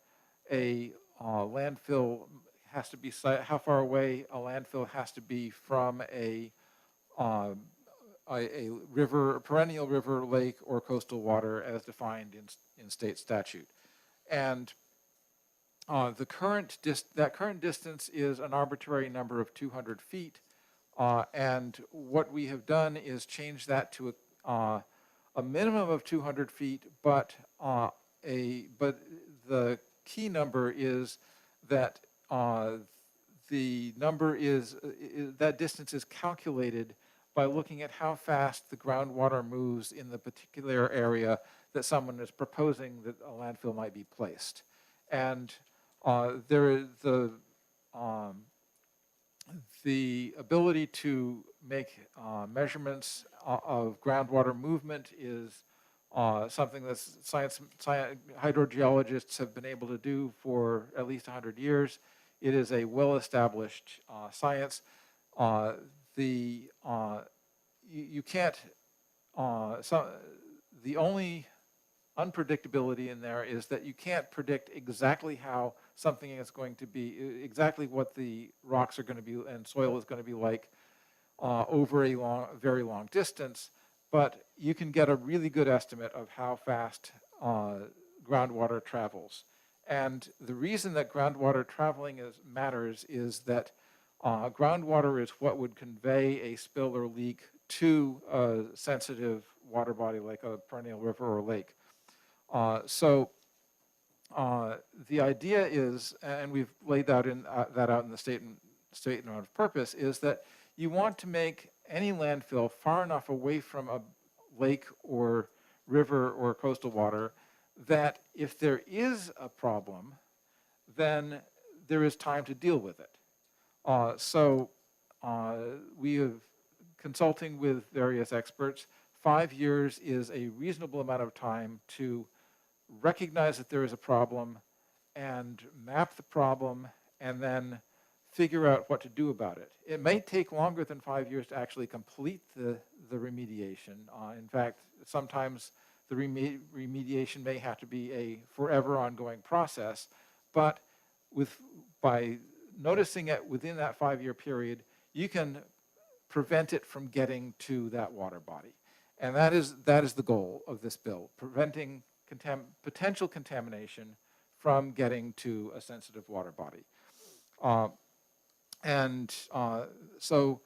a landfill has to be, how far away a landfill has to be from a river, a perennial river, lake, or coastal water as defined in state statute. And that current distance is an arbitrary number of 200 feet. And what we have done is change that to a minimum of 200 feet, but the key number is that the number is that distance is calculated by looking at how fast the groundwater moves in the particular area that someone is proposing that a landfill might be placed. And there is the ability to make measurements of groundwater movement is something that hydrogeologists have been able to do for at least 100 years. It is a well-established science. You can't, the only unpredictability in there is that you can't predict exactly how something is going to be, exactly what the rocks are going to be and soil is going to be like over a very long distance, but you can get a really good estimate of how fast groundwater travels. And the reason that groundwater traveling matters is that groundwater is what would convey a spill or leak to a sensitive water body like a perennial river or lake. The idea is, and we've laid that out in the statement of purpose, is that you want to make any landfill far enough away from a lake or river or coastal water that if there is a problem, then there is time to deal with it. We have, consulting with various experts, 5 years is a reasonable amount of time to recognize that there is a problem and map the problem and then figure out what to do about it. It may take longer than 5 years to actually complete the remediation. In fact, sometimes the remediation may have to be a forever ongoing process, but by noticing it within that 5-year period, you can prevent it from getting to that water body. And that is the goal of this bill, preventing potential contamination from getting to a sensitive water body. So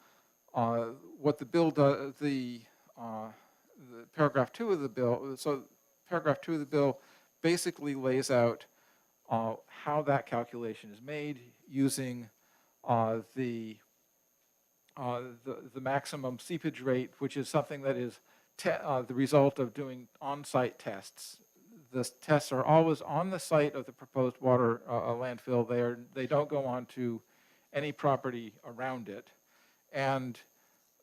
what the bill does, the paragraph 2 of the bill, so paragraph 2 of the bill basically lays out how that calculation is made using the maximum seepage rate, which is something that is the result of doing on-site tests. The tests are always on the site of the proposed water landfill. They don't go on to any property around it. And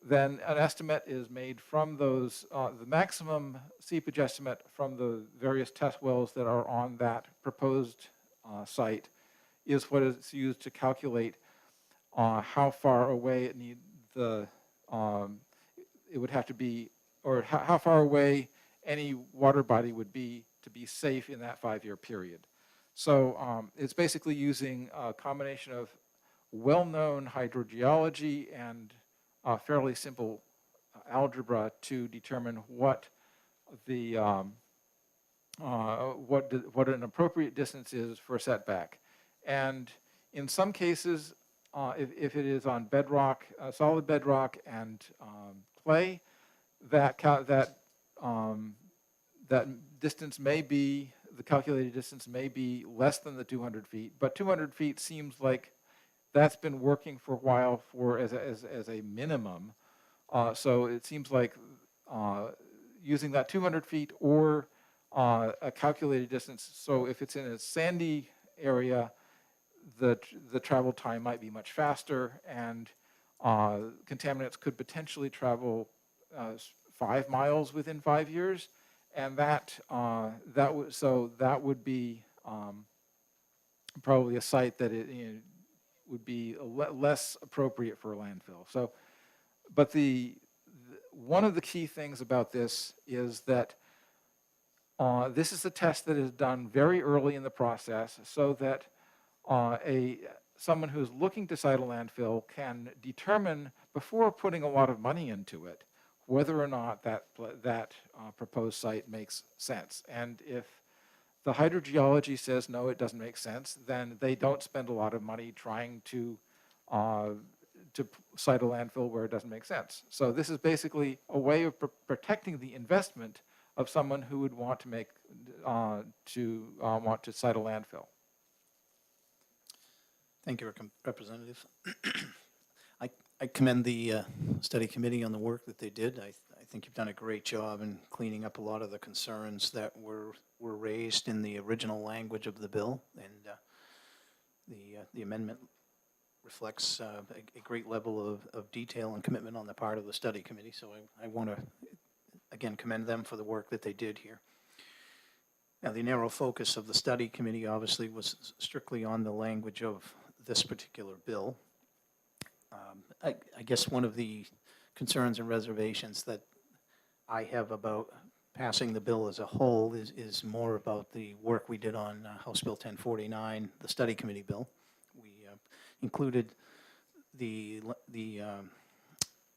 then an estimate is made from those, the maximum seepage estimate from the various test wells that are on that proposed site is what is used to calculate how far away it would have to be, or how far away any water body would be to be safe in that 5-year period. So it's basically using a combination of well-known hydrogeology and fairly simple algebra to determine what the what an appropriate distance is for a setback. And in some cases, if it is on bedrock, solid bedrock and clay, that distance may be, the calculated distance may be less than the 200 feet, but 200 feet seems like that's been working for a while as a minimum. So it seems like using that 200 feet or a calculated distance. So if it's in a sandy area, the travel time might be much faster, and contaminants could potentially travel 5 miles within 5 years, and that would be probably a site that would be less appropriate for a landfill. So, but one of the key things about this is that this is a test that is done very early in the process, so that someone who's looking to site a landfill can determine before putting a lot of money into it whether or not that proposed site makes sense. And if the hydrogeology says no, it doesn't make sense, then they don't spend a lot of money trying to site a landfill where it doesn't make sense. So this is basically a way of protecting the investment of someone who would want to want to site a landfill. Thank you, Representative. I commend the study committee on the work that they did. I think you've done a great job in cleaning up a lot of the concerns that were raised in the original language of the bill, and the amendment reflects a great level of detail and commitment on the part of the study committee. So I want to again commend them for the work that they did here. Now, the narrow focus of the study committee obviously was strictly on the language of this particular bill. I guess one of the concerns and reservations that I have about passing the bill as a whole is more about the work we did on House Bill 1049, the study committee bill. We included the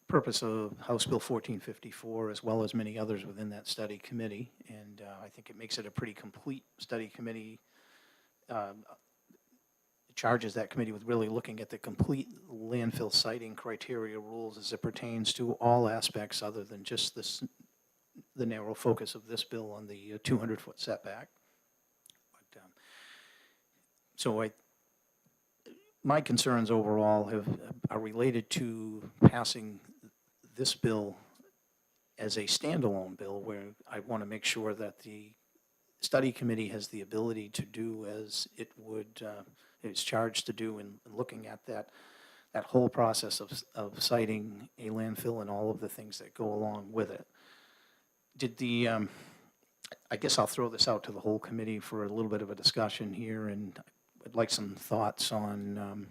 purpose of House Bill 1454 as well as many others within that study committee, and I think it makes it a pretty complete study committee. Charges that committee with really looking at the complete landfill siting criteria rules as it pertains to all aspects other than just the narrow focus of this bill on the 200-foot setback. But, so my concerns overall are related to passing this bill as a standalone bill, where I want to make sure that the study committee has the ability to do as it would it's charged to do in looking at that whole process of siting a landfill and all of the things that go along with it. I guess I'll throw this out to the whole committee for a little bit of a discussion here, and I'd like some thoughts on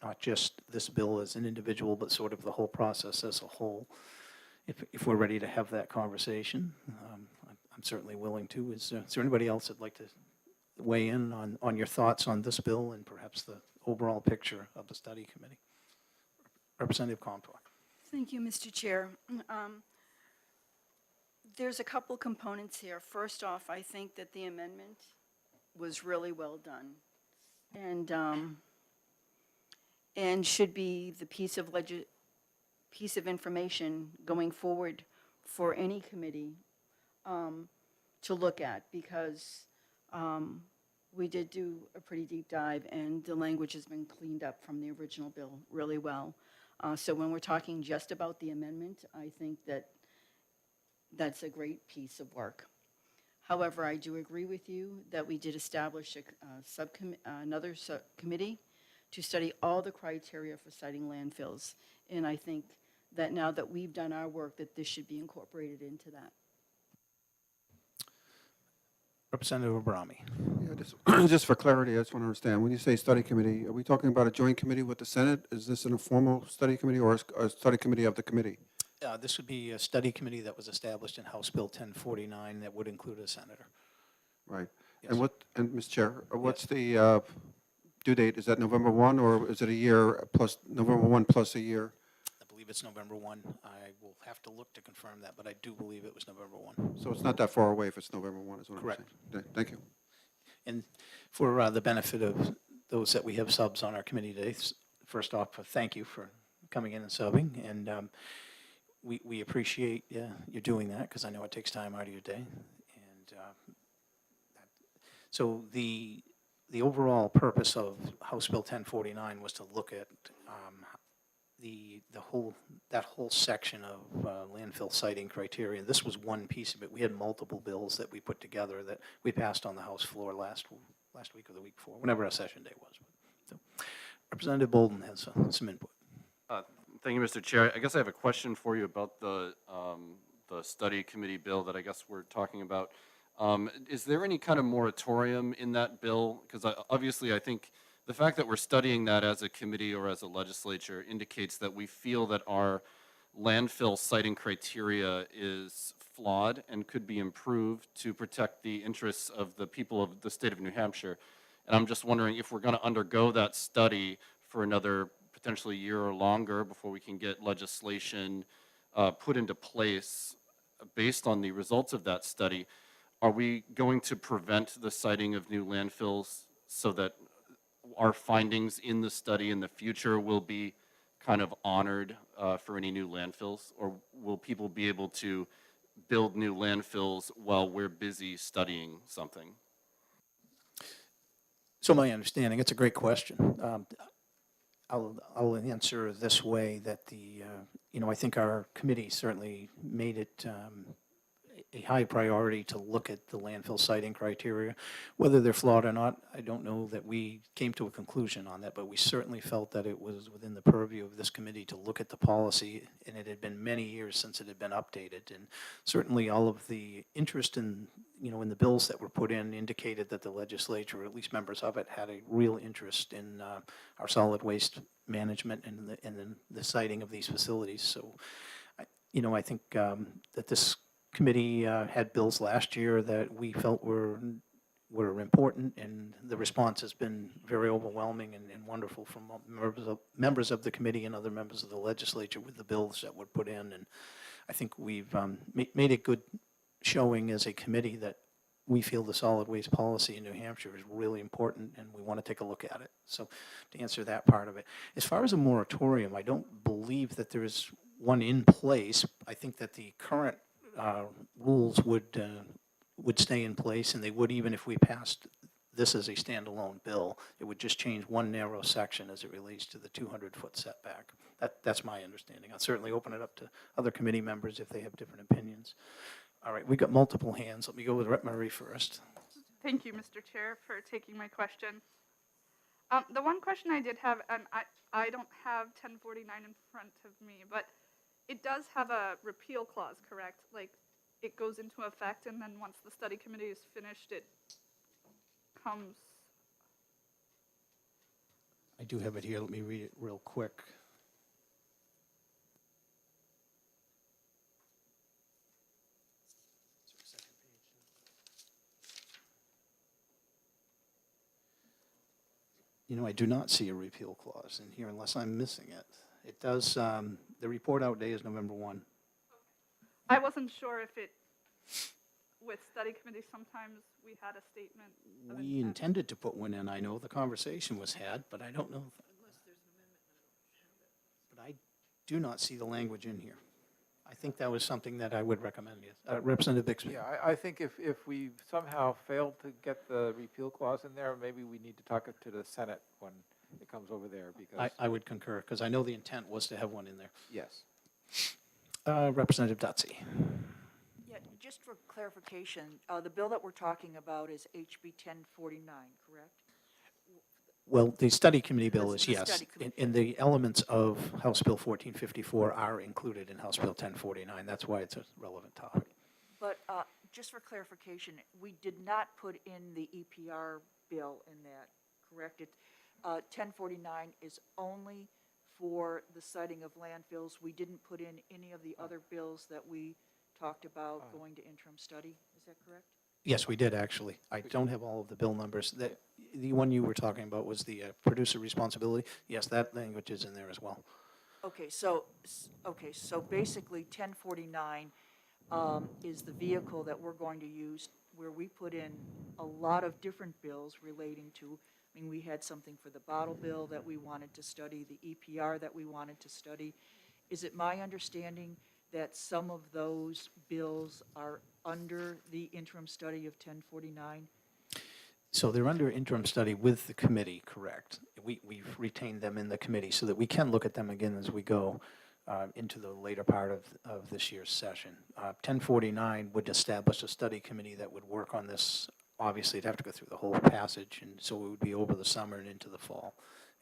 not just this bill as an individual, but sort of the whole process as a whole. If we're ready to have that conversation, I'm certainly willing to. Is there anybody else that'd like to weigh in on your thoughts on this bill and perhaps the overall picture of the study committee. Representative Comtois. Thank you, Mr. Chair. There's a couple components here. First off, I think that the amendment was really well done and should be the piece of information going forward for any committee to look at, because we did do a pretty deep dive and the language has been cleaned up from the original bill really well. So when we're talking just about the amendment, I think that that's a great piece of work. However, I do agree with you that we did establish another subcommittee to study all the criteria for siting landfills. And I think that now that we've done our work, that this should be incorporated into that. Representative Abrami. Yeah, just for clarity, I just want to understand, when you say study committee, are we talking about a joint committee with the Senate? Is this an informal study committee or a study committee of the committee? This would be a study committee that was established in House Bill 1049 that would include a senator. Right. Yes. And Ms. Chair, what's the due date? Is that November 1 or is it a year plus, November 1 plus a year? I believe it's November 1. I will have to look to confirm that, but I do believe it was November 1. So it's not that far away if it's November 1, is what Correct. I'm saying. Thank you. And for the benefit of those that we have subs on our committee today, first off, thank you for coming in and subbing. And we appreciate you doing that, because I know it takes time out of your day. And so the overall purpose of House Bill 1049 was to look at that whole section of landfill siting criteria. This was one piece of it. We had multiple bills that we put together that we passed on the House floor last week or the week before, whenever our session day was. So, Representative Bolden has some input. Thank you, Mr. Chair. I guess I have a question for you about the study committee bill that I guess we're talking about. Is there any kind of moratorium in that bill? Because obviously I think the fact that we're studying that as a committee or as a legislature indicates that we feel that our landfill siting criteria is flawed and could be improved to protect the interests of the people of the state of New Hampshire. And I'm just wondering if we're going to undergo that study for another potentially year or longer before we can get legislation put into place based on the results of that study. Are we going to prevent the siting of new landfills so that our findings in the study in the future will be kind of honored for any new landfills? Or will people be able to build new landfills while we're busy studying something? So my understanding, it's a great question. I'll answer this way, that I think our committee certainly made it a high priority to look at the landfill siting criteria. Whether they're flawed or not, I don't know that we came to a conclusion on that, but we certainly felt that it was within the purview of this committee to look at the policy, and it had been many years since it had been updated. And certainly all of the interest in the bills that were put in indicated that the legislature, or at least members of it, had a real interest in our solid waste management and the siting of these facilities. So, I think that this committee had bills last year that we felt were important, and the response has been very overwhelming and wonderful from members of the committee and other members of the legislature with the bills that were put in. And I think we've made a good showing as a committee that we feel the solid waste policy in New Hampshire is really important, and we want to take a look at it. So to answer that part of it. As far as a moratorium, I don't believe that there is one in place. I think that the current rules would stay in place, and they would even if we passed this as a standalone bill. It would just change one narrow section as it relates to the 200-foot setback. That's my understanding. I'll certainly open it up to other committee members if they have different opinions. All right, we've got multiple hands. Let me go with Rep. Murray first. Thank you, Mr. Chair, for taking my question. The one question I did have, and I don't have 1049 in front of me, but it does have a repeal clause, correct? Like, it goes into effect, and then once the study committee is finished, it comes. I do have it here. Let me read it real quick. You know, I do not see a repeal clause in here unless I'm missing it. It does, the report out day is November 1. I wasn't sure if it, with study committee, sometimes we had a statement of We intent. intended to put one in, I know the conversation was had, but I don't know. But I do not see the language in here. I think that was something that I would recommend, yes. Representative Bixby. Yeah, I think if we somehow failed to get the repeal clause in there, maybe we need to talk it to the Senate when it comes over there, because, I would concur, because I know the intent was to have one in there. yes. Representative Dotsie. Yeah, just for clarification, the bill that we're talking about is HB 1049, correct? Well, the study committee bill is The yes, study committee. and the elements of House Bill 1454 are included in House Bill 1049. That's why it's a relevant topic. But just for clarification, we did not put in the EPR bill in that, correct? 1049 is only for the siting of landfills. We didn't put in any of the other bills that we talked about going to interim study. Is that correct? Yes, we did, actually. I don't have all of the bill numbers. The one you were talking about was the producer responsibility. Yes, that language is in there as well. Okay, so basically 1049 is the vehicle that we're going to use, where we put in a lot of different bills relating to, I mean, we had something for the bottle bill that we wanted to study, the EPR that we wanted to study. Is it my understanding that some of those bills are under the interim study of 1049? So they're under interim study with the committee, correct? We've retained them in the committee so that we can look at them again as we go into the later part of this year's session. 1049 would establish a study committee that would work on this. Obviously, it'd have to go through the whole passage, and so it would be over the summer and into the fall.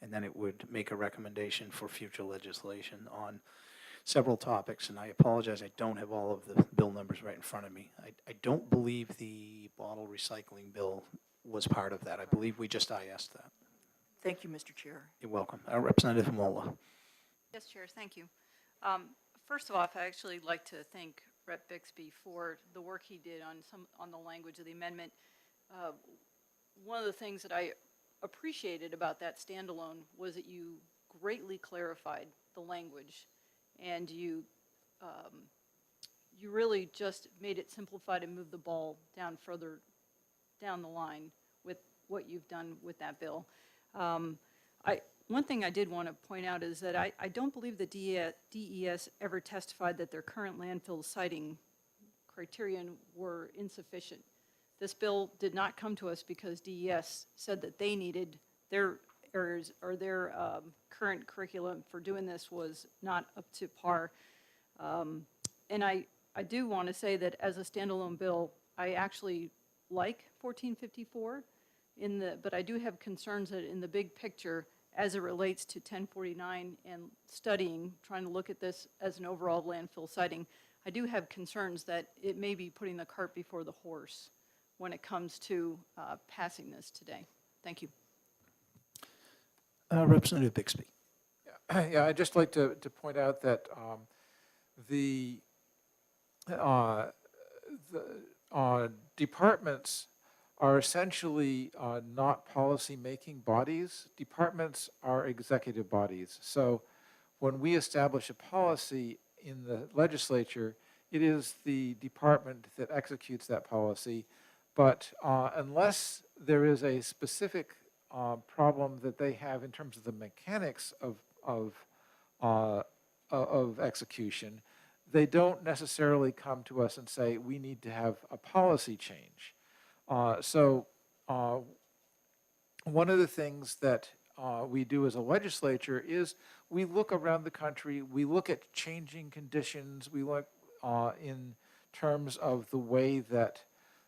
And then it would make a recommendation for future legislation on several topics, and I apologize, I don't have all of the bill numbers right in front of me. I don't believe the bottle recycling bill was part of that. I believe we just IS'd that. Thank you, Mr. Chair. You're welcome. Representative Mola. Yes, Chair, thank you. First of all, I'd actually like to thank Rep. Bixby for the work he did on the language of the amendment. One of the things that I appreciated about that standalone was that you greatly clarified the language, and you really just made it simplified and moved the ball down further down the line with what you've done with that bill. One thing I did want to point out is that I don't believe the DES ever testified that their current landfill siting criterion were insufficient. This bill did not come to us because DES said that they needed their areas or their current curriculum for doing this was not up to par. And I do want to say that as a standalone bill, I actually like 1454 but I do have concerns that in the big picture, as it relates to 1049 and studying, trying to look at this as an overall landfill siting, I do have concerns that it may be putting the cart before the horse when it comes to passing this today. Thank you. Representative Bixby. Yeah, I'd just like to point out that the departments are essentially not policy-making bodies. Departments are executive bodies. So when we establish a policy in the legislature, it is the department that executes that policy. But unless there is a specific problem that they have in terms of the mechanics of execution, they don't necessarily come to us and say, we need to have a policy change. So one of the things that we do as a legislature is we look around the country, we look at changing conditions, we look in terms of the way that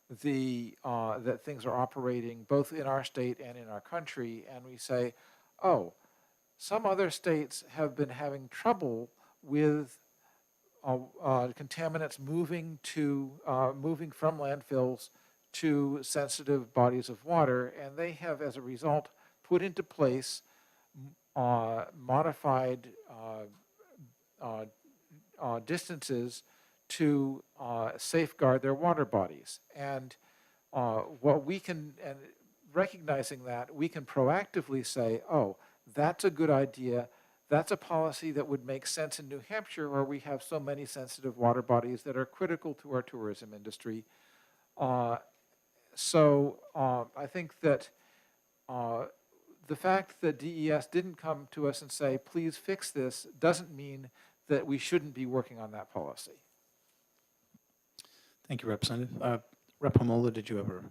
that things are operating both in our state and in our country, and we say, oh, some other states have been having trouble with contaminants moving from landfills to sensitive bodies of water, and they have, as a result, put into place modified distances to safeguard their water bodies. And what we can, and recognizing that, we can proactively say, oh, that's a good idea. That's a policy that would make sense in New Hampshire, where we have so many sensitive water bodies that are critical to our tourism industry. I think that the fact that DES didn't come to us and say, please fix this, doesn't mean that we shouldn't be working on that policy. Thank you, Representative. Rep. Homola, did you have a?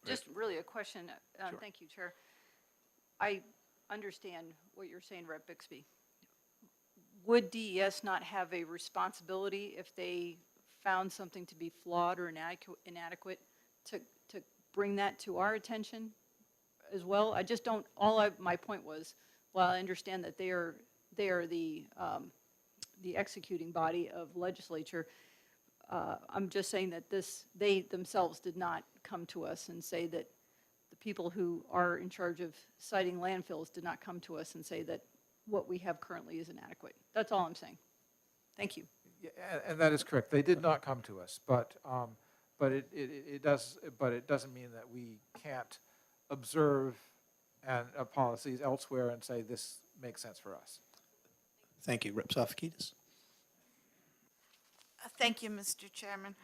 Just really a question. Sure. Thank you, Chair. I understand what you're saying, Rep. Bixby. Would DES not have a responsibility if they found something to be flawed or inadequate to bring that to our attention as well? I just don't, my point was, while I understand that they are the executing body of legislature, I'm just saying that they themselves did not come to us and say that the people who are in charge of citing landfills did not come to us and say that what we have currently is inadequate. That's all I'm saying. Thank you. Yeah, and that is correct. They did not come to us, but it doesn't mean that we can't observe policies elsewhere and say this makes sense for us. Thank you. Rep. Sofakidis. Thank you, Mr. Chairman.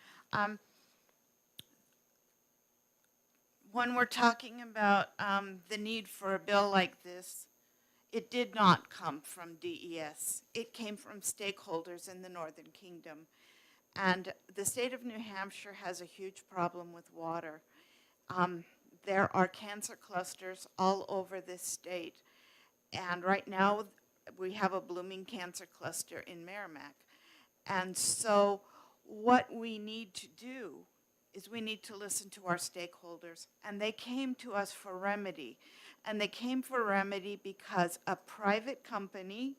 When we're talking about the need for a bill like this, it did not come from DES. It came from stakeholders in the Northern Kingdom. And the state of New Hampshire has a huge problem with water. There are cancer clusters all over this state. And right now, we have a blooming cancer cluster in Merrimack. And so what we need to do is we need to listen to our stakeholders. And they came to us for remedy. And they came for remedy because a private company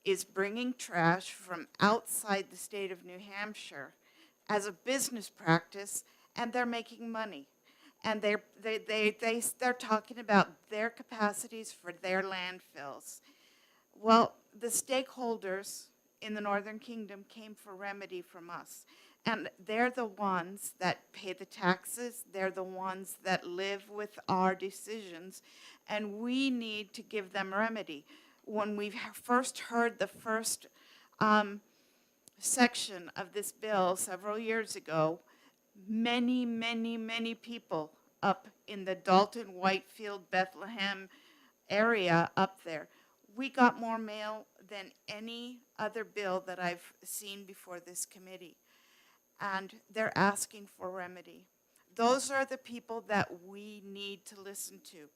is bringing trash from outside the state of New Hampshire as a business practice, and they're making money. And they're talking about their capacities for their landfills. Well, the stakeholders in the Northern Kingdom came for remedy from us. And they're the ones that pay the taxes. They're the ones that live with our decisions. And we need to give them remedy. When we first heard the first section of this bill several years ago, many people up in the Dalton, Whitefield, Bethlehem area up there, we got more mail than any other bill that I've seen before this committee. And they're asking for remedy. Those are the people that we need to listen to.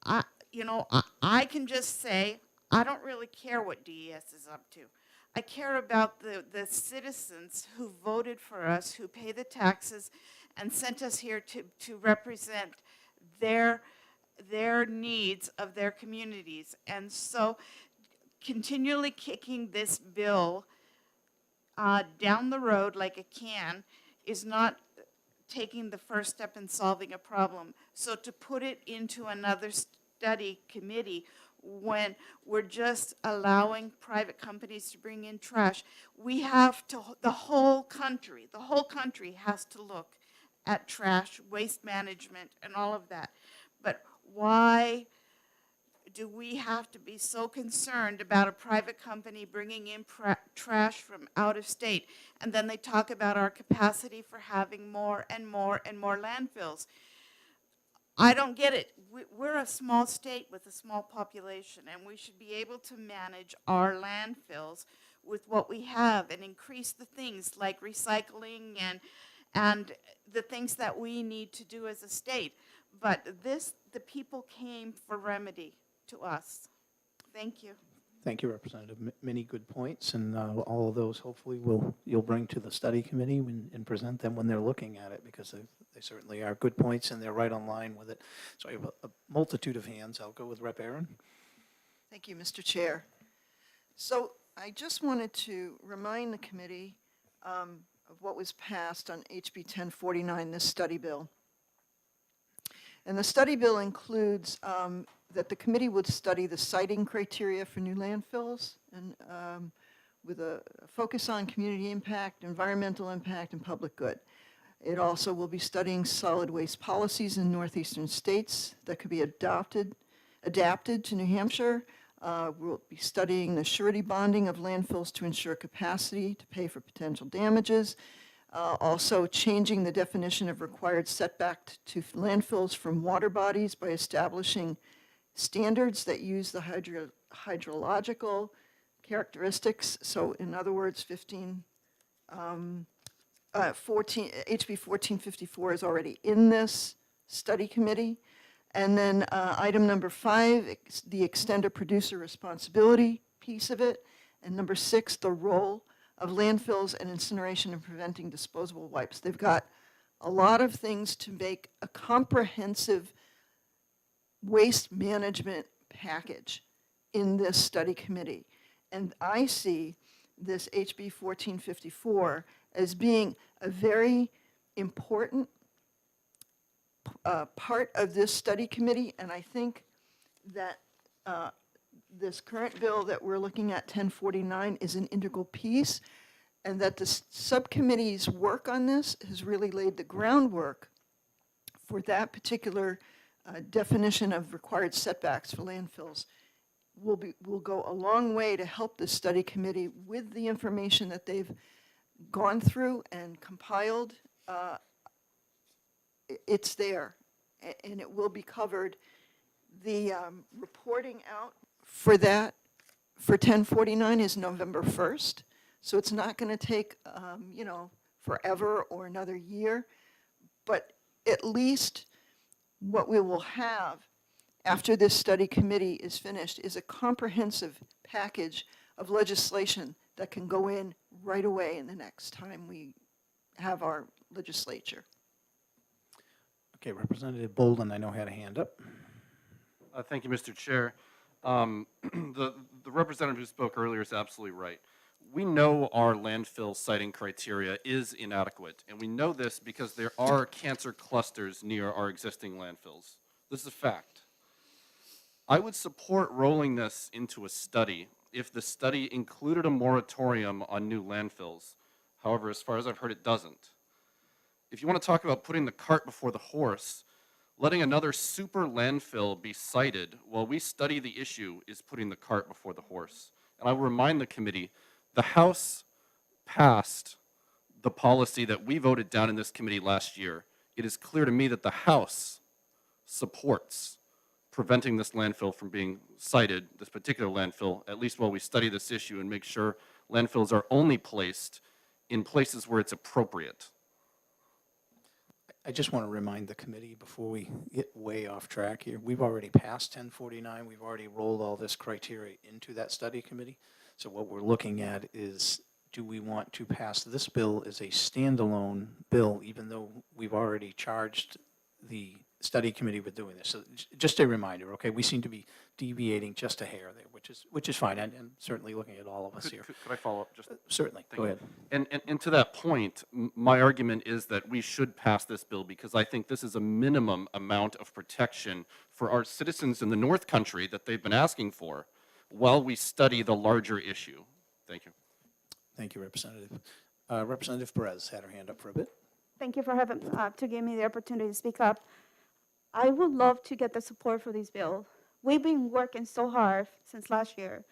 I can just say, I don't really care what DES is up to. I care about the citizens who voted for us, who pay the taxes, and sent us here to represent their needs of their communities. And so continually kicking this bill down the road like a can is not taking the first step in solving a problem. So to put it into another study committee when we're just allowing private companies to bring in trash, we have to, the whole country has to look at trash, waste management, and all of that. But why do we have to be so concerned about a private company bringing in trash from out of state? And then they talk about our capacity for having more and more and more landfills. I don't get it. We're a small state with a small population, and we should be able to manage our landfills with what we have and increase the things like recycling and the things that we need to do as a state. But the people came for remedy to us. Thank you. Thank you, Representative. Many good points, and all of those hopefully you'll bring to the study committee and present them when they're looking at it, because they certainly are good points and they're right on line with it. So I have a multitude of hands. I'll go with Rep. Aaron. Thank you, Mr. Chair. So I just wanted to remind the committee of what was passed on HB 1049, this study bill. And the study bill includes that the committee would study the siting criteria for new landfills and with a focus on community impact, environmental impact, and public good. It also will be studying solid waste policies in northeastern states that could be adapted to New Hampshire. We'll be studying the surety bonding of landfills to ensure capacity to pay for potential damages. Also changing the definition of required setback to landfills from water bodies by establishing standards that use the hydrological characteristics. So in other words, 14, HB 1454 is already in this study committee. And then item number 5, the extended producer responsibility piece of it. And number 6, the role of landfills and incineration in preventing disposable wipes. They've got a lot of things to make a comprehensive waste management package in this study committee. And I see this HB 1454 as being a very important part of this study committee, and I think that this current bill that we're looking at, 1049, is an integral piece, and that the subcommittee's work on this has really laid the groundwork for that particular definition of required setbacks for landfills. Will go a long way to help the study committee with the information that they've gone through and compiled. It's there, and it will be covered. The reporting out for that, for 1049, is November 1st, so it's not going to take, forever or another year, but at least what we will have after this study committee is finished is a comprehensive package of legislation that can go in right away in the next time we have our legislature. Okay, Representative Bolden, I know had a hand up. Thank you, Mr. Chair. The representative who spoke earlier is absolutely right. We know our landfill siting criteria is inadequate, and we know this because there are cancer clusters near our existing landfills. This is a fact. I would support rolling this into a study if the study included a moratorium on new landfills. However, as far as I've heard, it doesn't. If you want to talk about putting the cart before the horse, letting another super landfill be sited while we study the issue is putting the cart before the horse. And I will remind the committee, the House passed the policy that we voted down in this committee last year. It is clear to me that the House supports preventing this landfill from being sited, this particular landfill, at least while we study this issue and make sure landfills are only placed in places where it's appropriate. I just want to remind the committee before we get way off track here, we've already passed 1049. We've already rolled all this criteria into that study committee. So what we're looking at is, do we want to pass this bill as a standalone bill, even though we've already charged the study committee with doing this? So just a reminder, okay, we seem to be deviating just a hair there, which is fine, and certainly looking at all of us here. Could I follow up? Just Certainly, go ahead. And to that point, my argument is that we should pass this bill because I think this is a minimum amount of protection for our citizens in the North Country that they've been asking for while we study the larger issue. Thank you. Thank you, Representative. Representative Perez had her hand up for a bit. Thank you for having, to give me the opportunity to speak up. I would love to get the support for this bill. We've been working so hard since last year,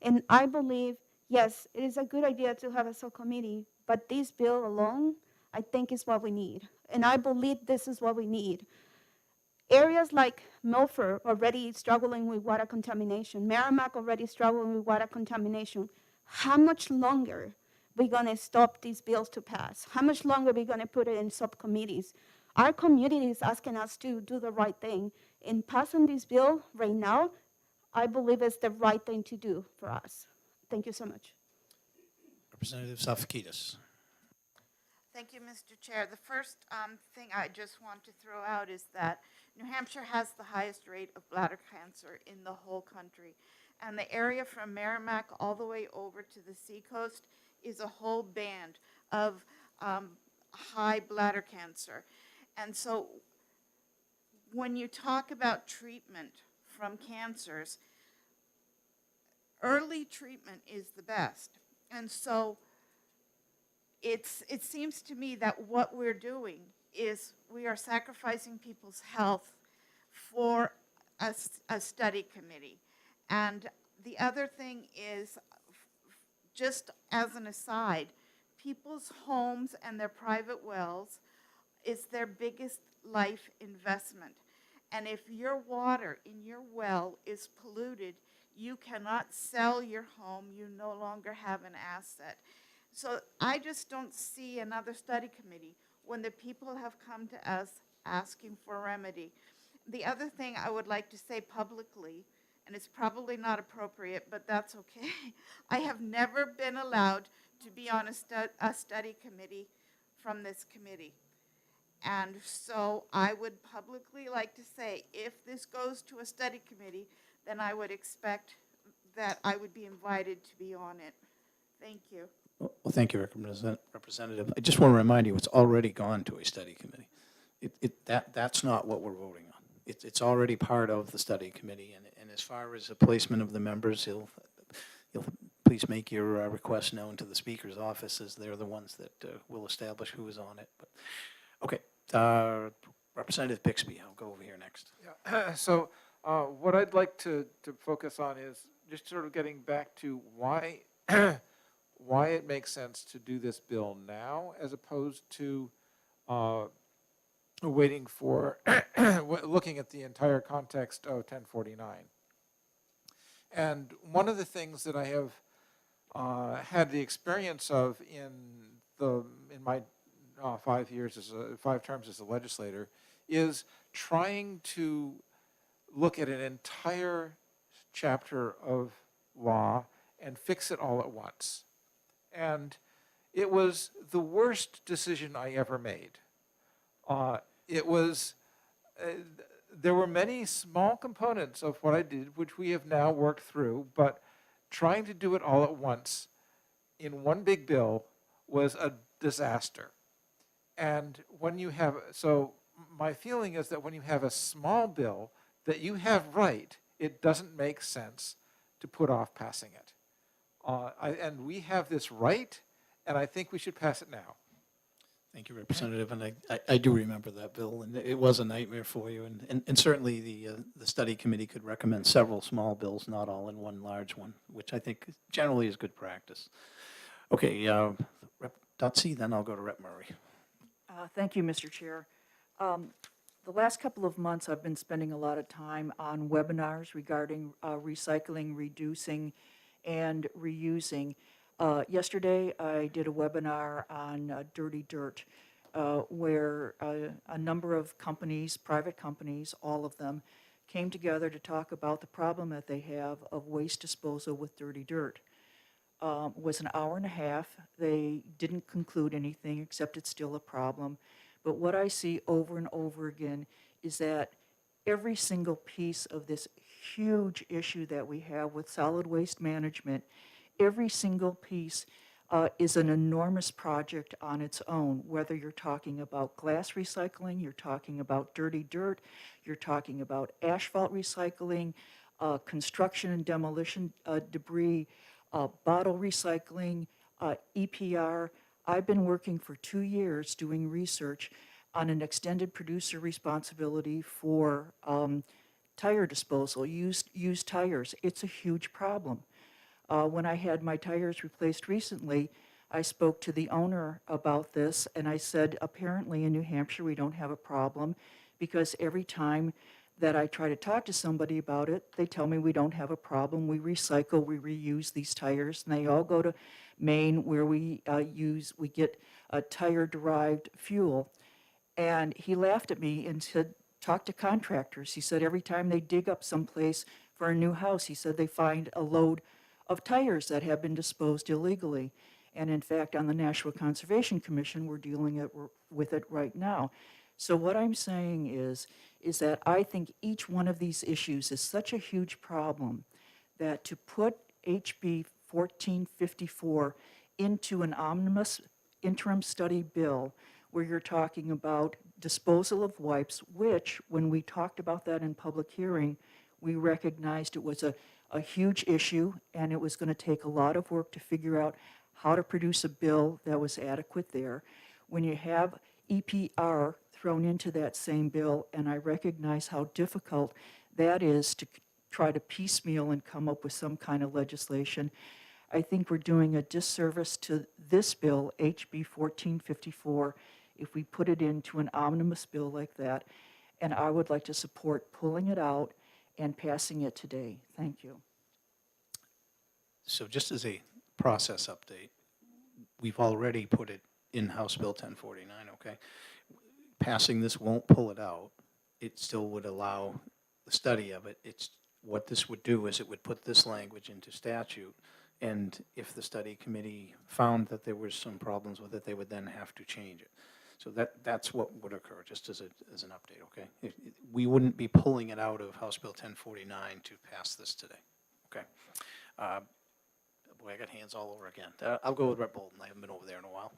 and I believe, yes, it is a good idea to have a subcommittee, but this bill alone, I think is what we need, and I believe this is what we need. Areas like Milford already struggling with water contamination, Merrimack already struggling with water contamination. How much longer we gonna stop these bills to pass? How much longer we gonna put it in subcommittees? Our community is asking us to do the right thing. In passing this bill right now, I believe it's the right thing to do for us. Thank you so much. Representative Safakidis. Thank you, Mr. Chair. The first thing I just want to throw out is that New Hampshire has the highest rate of bladder cancer in the whole country. And the area from Merrimack all the way over to the seacoast is a whole band of high bladder cancer. And so when you talk about treatment from cancers, early treatment is the best. And so it seems to me that what we're doing is we are sacrificing people's health for a study committee. And the other thing is, just as an aside, people's homes and their private wells is their biggest life investment. And if your water in your well is polluted, you cannot sell your home. You no longer have an asset. So I just don't see another study committee when the people have come to us asking for a remedy. The other thing I would like to say publicly, and it's probably not appropriate, but that's okay. I have never been allowed to be on a study committee from this committee. And so I would publicly like to say, if this goes to a study committee, then I would expect that I would be invited to be on it. Thank you. Well, thank you, Representative. I just want to remind you, it's already gone to a study committee. That's not what we're voting on. It's already part of the study committee, and as far as the placement of the members, you'll please make your request known to the Speaker's office, as they're the ones that will establish who is on it. But, okay, Representative Bixby, I'll go over here next. Yeah. So what I'd like to focus on is just sort of getting back to why why it makes sense to do this bill now as opposed to waiting for looking at the entire context of 1049. And one of the things that I have had the experience of in my 5 years 5 terms as a legislator is trying to look at an entire chapter of law and fix it all at once. And it was the worst decision I ever made. There were many small components of what I did, which we have now worked through, but trying to do it all at once in one big bill was a disaster. And so my feeling is that when you have a small bill that you have right, it doesn't make sense to put off passing it. And we have this right, and I think we should pass it now. Thank you, Representative, and I do remember that bill, and it was a nightmare for you, and certainly the study committee could recommend several small bills, not all in one large one, which I think generally is good practice. Okay, Rep. Dotsie, then I'll go to Rep. Murray. Thank you, Mr. Chair. The last couple of months, I've been spending a lot of time on webinars regarding recycling, reducing, and reusing. Yesterday, I did a webinar on dirty dirt, where a number of companies, private companies, all of them, came together to talk about the problem that they have of waste disposal with dirty dirt. It was an hour and a half. They didn't conclude anything except it's still a problem. But what I see over and over again is that every single piece of this huge issue that we have with solid waste management, every single piece is an enormous project on its own, whether you're talking about glass recycling, you're talking about dirty dirt, you're talking about asphalt recycling, construction and demolition debris, bottle recycling, EPR. I've been working for 2 years doing research on an extended producer responsibility for tire disposal, used tires. It's a huge problem. When I had my tires replaced recently, I spoke to the owner about this, and I said, apparently in New Hampshire we don't have a problem, because every time that I try to talk to somebody about it, they tell me we don't have a problem. We recycle, we reuse these tires, and they all go to Maine, where we get a tire-derived fuel. And he laughed at me and said, talk to contractors. He said every time they dig up someplace for a new house, he said they find a load of tires that have been disposed illegally. And in fact, on the National Conservation Commission, we're dealing with it right now. So what I'm saying is that I think each one of these issues is such a huge problem that to put HB 1454 into an omnibus interim study bill where you're talking about disposal of wipes, which, when we talked about that in public hearing, we recognized it was a huge issue, and it was going to take a lot of work to figure out how to produce a bill that was adequate there. When you have EPR thrown into that same bill, and I recognize how difficult that is to try to piecemeal and come up with some kind of legislation, I think we're doing a disservice to this bill, HB 1454, if we put it into an omnibus bill like that. And I would like to support pulling it out and passing it today. Thank you. So just as a process update, we've already put it in House Bill 1049, okay? Passing this won't pull it out. It still would allow the study of it. It's, what this would do is it would put this language into statute, and if the study committee found that there was some problems with it, they would then have to change it. So that's what would occur, just as an update, okay? We wouldn't be pulling it out of House Bill 1049 to pass this today, okay? Boy, I got hands all over again. I'll go with Rep. Bolton. I haven't been over there in a while.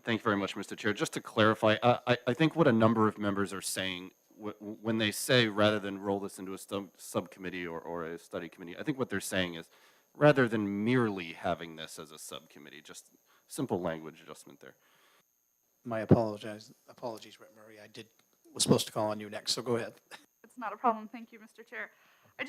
Thank you very much, Mr. Chair. Just to clarify, I think what a number of members are saying when they say rather than roll this into a subcommittee or a study committee, I think what they're saying is rather than merely having this as a subcommittee, just simple language adjustment there. My apologies, Rep. Murray. Was supposed to call on you next, so go ahead. It's not a problem. Thank you, Mr. Chair. I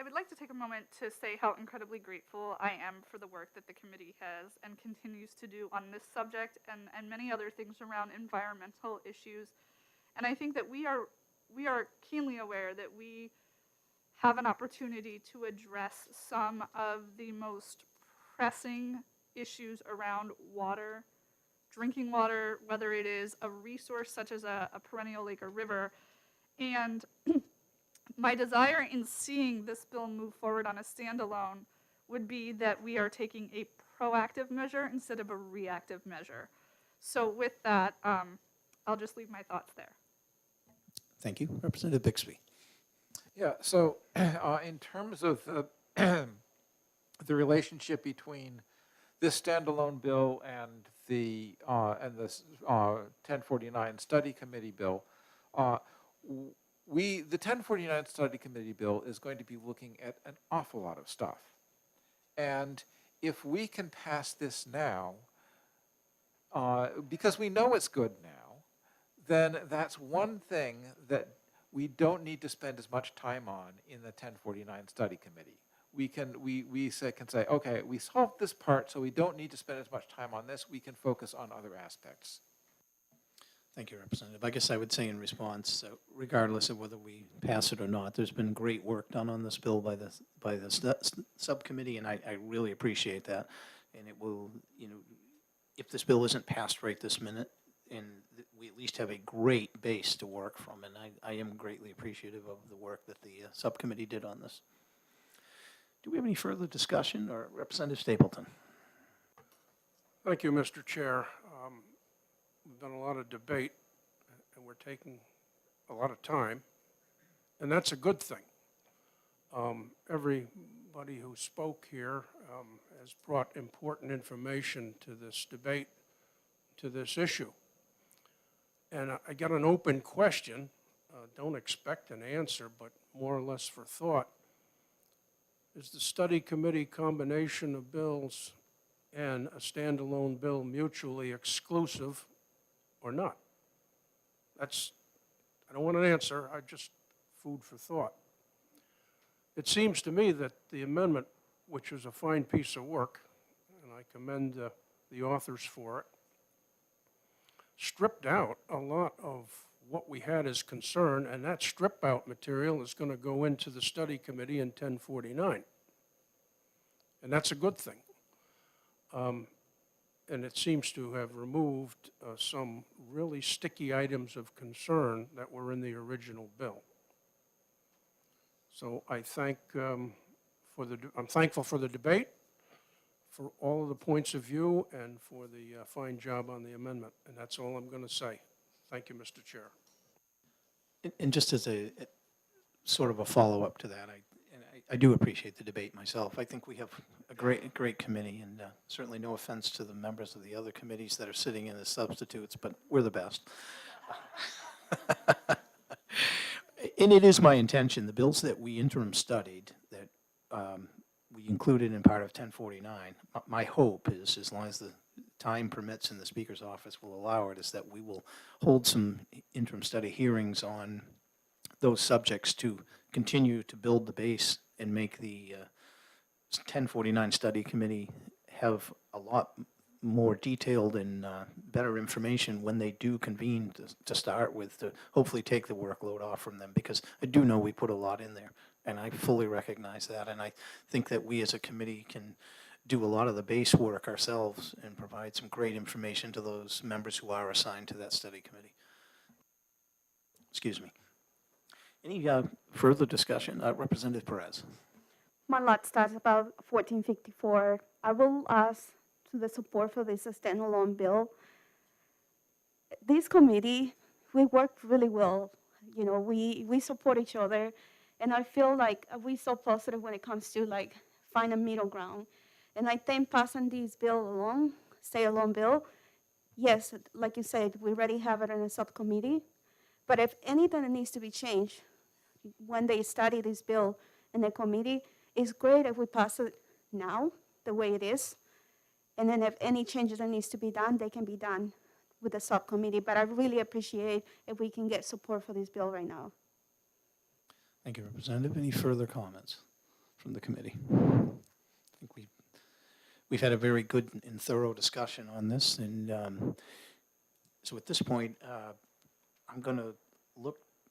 would like to take a moment to say how incredibly grateful I am for the work that the committee has and continues to do on this subject and many other things around environmental issues. And I think that we are keenly aware that we have an opportunity to address some of the most pressing issues around water, drinking water, whether it is a resource such as a perennial lake or river. And my desire in seeing this bill move forward on a standalone would be that we are taking a proactive measure instead of a reactive measure. So with that, I'll just leave my thoughts there. Thank you. Representative Bixby. Yeah, so in terms of the relationship between this standalone bill and the 1049 study committee bill, the 1049 study committee bill is going to be looking at an awful lot of stuff. And if we can pass this now, because we know it's good now, then that's one thing that we don't need to spend as much time on in the 1049 study committee. We can say, okay, we solved this part, so we don't need to spend as much time on this. We can focus on other aspects. Thank you, Representative. I guess I would say in response, regardless of whether we pass it or not, there's been great work done on this bill by the subcommittee, and I really appreciate that. And it will, if this bill isn't passed right this minute, and we at least have a great base to work from, and I am greatly appreciative of the work that the subcommittee did on this. Do we have any further discussion, or Representative Stapleton? Thank you, Mr. Chair. We've done a lot of debate, and we're taking a lot of time, and that's a good thing. Everybody who spoke here has brought important information to this debate, to this issue. And I got an open question, don't expect an answer, but more or less for thought. Is the study committee combination of bills and a standalone bill mutually exclusive or not? I don't want an answer, just food for thought. It seems to me that the amendment, which is a fine piece of work, and I commend the authors for it, stripped out a lot of what we had as concern, and that strip out material is going to go into the study committee in 1049. And that's a good thing. And it seems to have removed some really sticky items of concern that were in the original bill. So I I'm thankful for the debate, for all of the points of view, and for the fine job on the amendment. And that's all I'm going to say. Thank you, Mr. Chair. And just as a sort of a follow-up to that, I do appreciate the debate myself. I think we have a great committee, and certainly no offense to the members of the other committees that are sitting in as substitutes, but we're the best. And it is my intention, the bills that we interim studied, that we included in part of 1049. My hope is, as long as the time permits and the Speaker's office will allow it, is that we will hold some interim study hearings on those subjects to continue to build the base and make the 1049 study committee have a lot more detailed and better information when they do convene to start with, to hopefully take the workload off from them, because I do know we put a lot in there, and I fully recognize that, and I think that we as a committee can do a lot of the base work ourselves and provide some great information to those members who are assigned to that study committee. Excuse me. Any further discussion? Representative Perez. My lot starts about 1454. I will ask to the support for this standalone bill. This committee, we work really well. You know, we support each other, and I feel like we're so positive when it comes to like find a middle ground. And I think passing this bill along, stay alone bill, yes, like you said, we already have it in a subcommittee. But if anything that needs to be changed, when they study this bill in the committee, it's great if we pass it now, the way it is. And then if any changes that needs to be done, they can be done with the subcommittee. But I really appreciate if we can get support for this bill right now. Thank you, Representative. Any further comments from the committee? I think we've had a very good and thorough discussion on this, and so at this point, I'm going to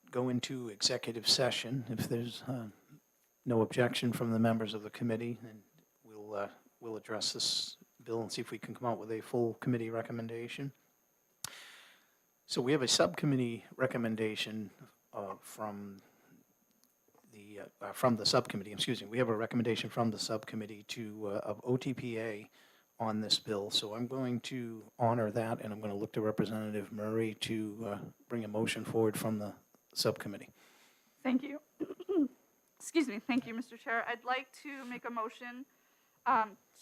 go into executive session. If there's no objection from the members of the committee, then we'll address this bill and see if we can come out with a full committee recommendation. So we have a subcommittee recommendation from the subcommittee, excuse me. We have a recommendation from the subcommittee of OTPA on this bill. So I'm going to honor that, and I'm going to look to Representative Murray to bring a motion forward from the subcommittee. Thank you. Excuse me. Thank you, Mr. Chair. I'd like to make a motion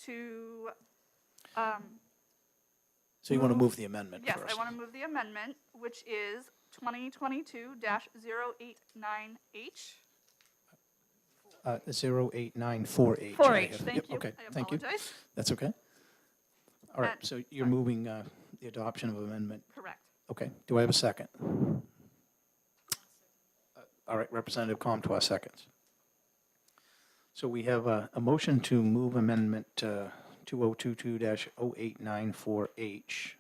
to. So you want to move the amendment Yes, first? I want to move the amendment, which is 2022-089H. 0894H. 4H, thank Yep, you. okay, I thank you. apologize. That's okay. All right, And- so you're moving the adoption of amendment. Correct. Okay, do I have a second? All right, Representative Comtois seconds. So we have a motion to move amendment 2022-0894H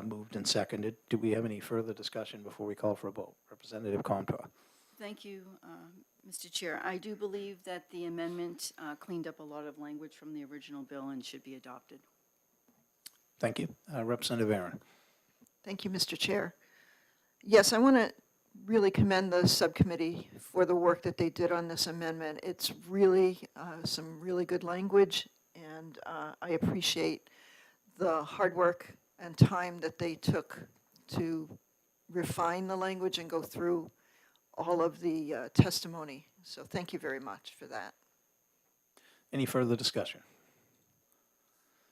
moved and seconded. Do we have any further discussion before we call for a vote? Representative Comtois. Thank you, Mr. Chair. I do believe that the amendment cleaned up a lot of language from the original bill and should be adopted. Thank you. Representative Aaron. Thank you, Mr. Chair. Yes, I want to really commend the subcommittee for the work that they did on this amendment. It's really some really good language, and I appreciate the hard work and time that they took to refine the language and go through all of the testimony. So thank you very much for that. Any further discussion?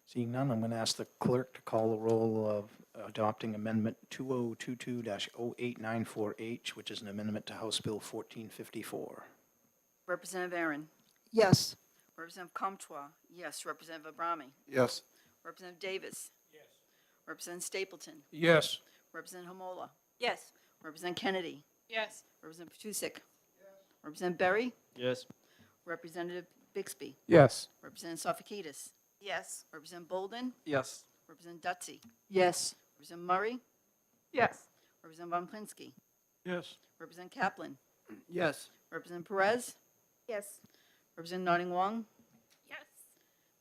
Seeing none, I'm going to ask the clerk to call the roll of adopting Amendment 2022-0894H, which is an amendment to House Bill 1454. Representative Aaron. Yes. Representative Comtois. Yes. Representative Abrami. Yes. Representative Davis. Yes. Representative Stapleton. Yes. Representative Homola. Yes. Representative Kennedy. Yes. Representative Petusik. Yes. Representative Berry. Yes. Representative Bixby. Yes. Representative Sofakidis. Yes. Representative Bolden. Yes. Representative Dutzy. Yes. Representative Murray. Yes. Representative Von Plinsky. Yes. Representative Kaplan. Yes. Representative Perez. Yes. Representative Notting Wong. Yes.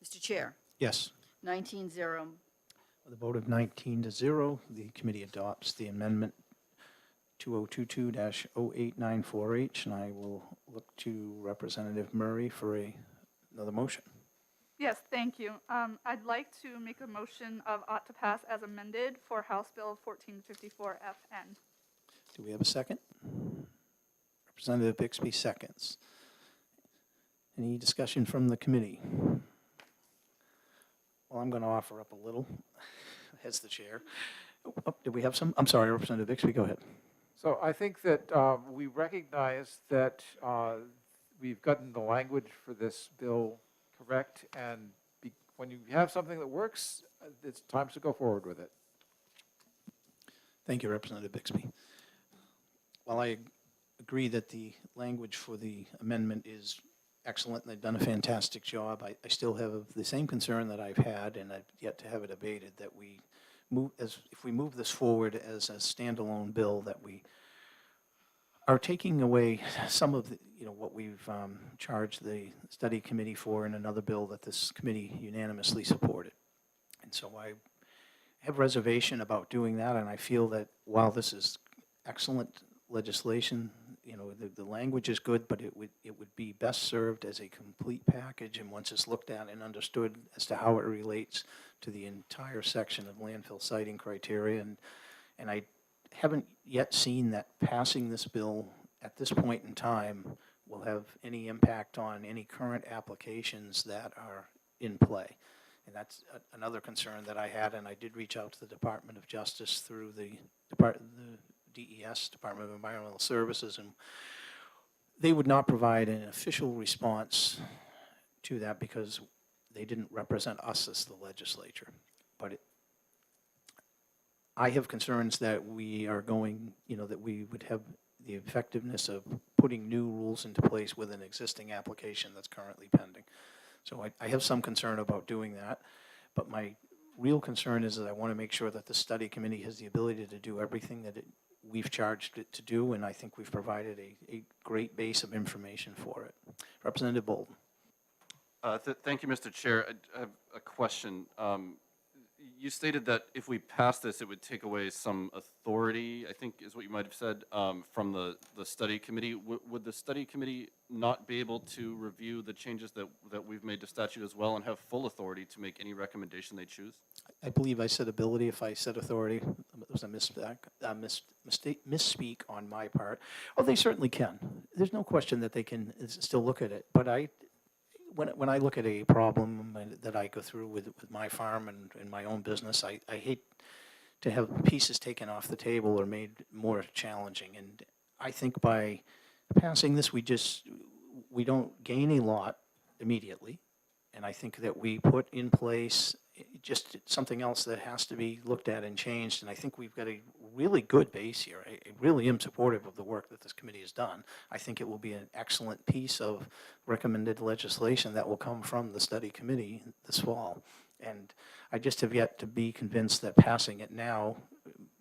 Mr. Chair, Yes. 19-0. With a vote of 19-0, the committee adopts the amendment 2022-0894H, and I will look to Representative Murray for another motion. Yes, thank you. I'd like to make a motion of ought to pass as amended for House Bill 1454 FN. Do we have a second? Representative Bixby seconds. Any discussion from the committee? Well, I'm going to offer up a little as the chair. Oh, did we have some? I'm sorry, Representative Bixby, go ahead. So I think that we recognize that we've gotten the language for this bill correct, and when you have something that works, it's time to go forward with it. Thank you, Representative Bixby. While I agree that the language for the amendment is excellent and they've done a fantastic job, I still have the same concern that I've had, and I've yet to have it abated, that we move, if we move this forward as a standalone bill, that we are taking away some of the, what we've charged the study committee for in another bill that this committee unanimously supported. And so I have reservation about doing that, and I feel that while this is excellent legislation, the language is good, but it would be best served as a complete package, and once it's looked at and understood as to how it relates to the entire section of landfill siting criteria, and I haven't yet seen that passing this bill at this point in time will have any impact on any current applications that are in play. And that's another concern that I had, and I did reach out to the Department of Justice through the DES, Department of Environmental Services, and they would not provide an official response to that because they didn't represent us as the legislature. But I have concerns that we are going, that we would have the effectiveness of putting new rules into place with an existing application that's currently pending. So I have some concern about doing that, but my real concern is that I want to make sure that the study committee has the ability to do everything that we've charged it to do, and I think we've provided a great base of information for it. Representative Bolden. Thank you, Mr. Chair. I have a question. You stated that if we pass this, it would take away some authority, I think is what you might have said, from the study committee. Would the study committee not be able to review the changes that we've made to statute as well and have full authority to make any recommendation they choose? I believe I said ability. If I said authority, it was a misspeak on my part. Oh, they certainly can. There's no question that they can still look at it. But when I look at a problem that I go through with my farm and my own business, I hate to have pieces taken off the table or made more challenging. And I think by passing this, we don't gain a lot immediately. And I think that we put in place just something else that has to be looked at and changed. And I think we've got a really good base here. I really am supportive of the work that this committee has done. I think it will be an excellent piece of recommended legislation that will come from the study committee this fall. And I just have yet to be convinced that passing it now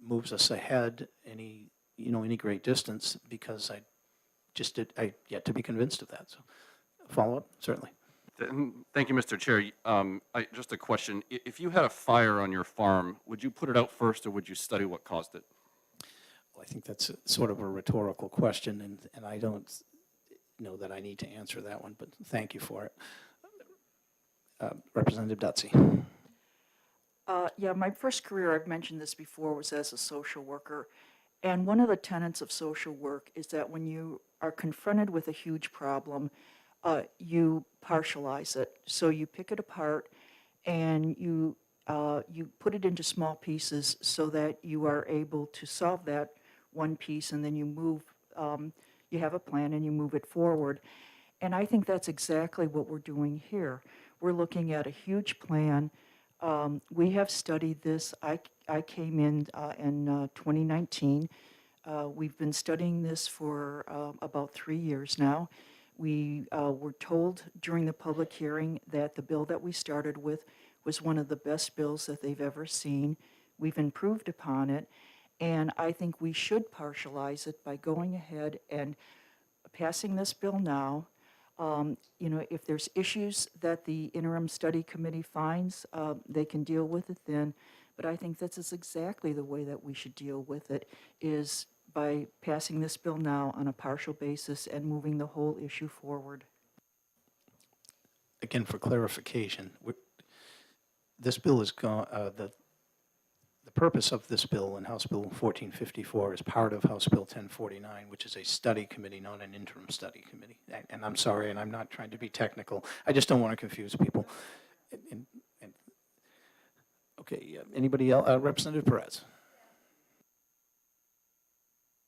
moves us ahead any great distance, because I yet to be convinced of that. So follow up, certainly. Thank you, Mr. Chair. Just a question. If you had a fire on your farm, would you put it out first or would you study what caused it? Well, I think that's sort of a rhetorical question, and I don't know that I need to answer that one, but thank you for it. Representative Dutsey. Yeah, my first career, I've mentioned this before, was as a social worker. And one of the tenets of social work is that when you are confronted with a huge problem, you partialize it. So you pick it apart and you put it into small pieces so that you are able to solve that one piece, and then you move, you have a plan and you move it forward. And I think that's exactly what we're doing here. We're looking at a huge plan. We have studied this. I came in 2019. We've been studying this for about 3 years now. We were told during the public hearing that the bill that we started with was one of the best bills that they've ever seen. We've improved upon it, and I think we should partialize it by going ahead and passing this bill now. If there's issues that the interim study committee finds, they can deal with it then. But I think this is exactly the way that we should deal with it, is by passing this bill now on a partial basis and moving the whole issue forward. Again, for clarification, this bill is the purpose of this bill in House Bill 1454 is part of House Bill 1049, which is a study committee, not an interim study committee. And I'm sorry, and I'm not trying to be technical. I just don't want to confuse people. Okay, anybody else? Representative Perez.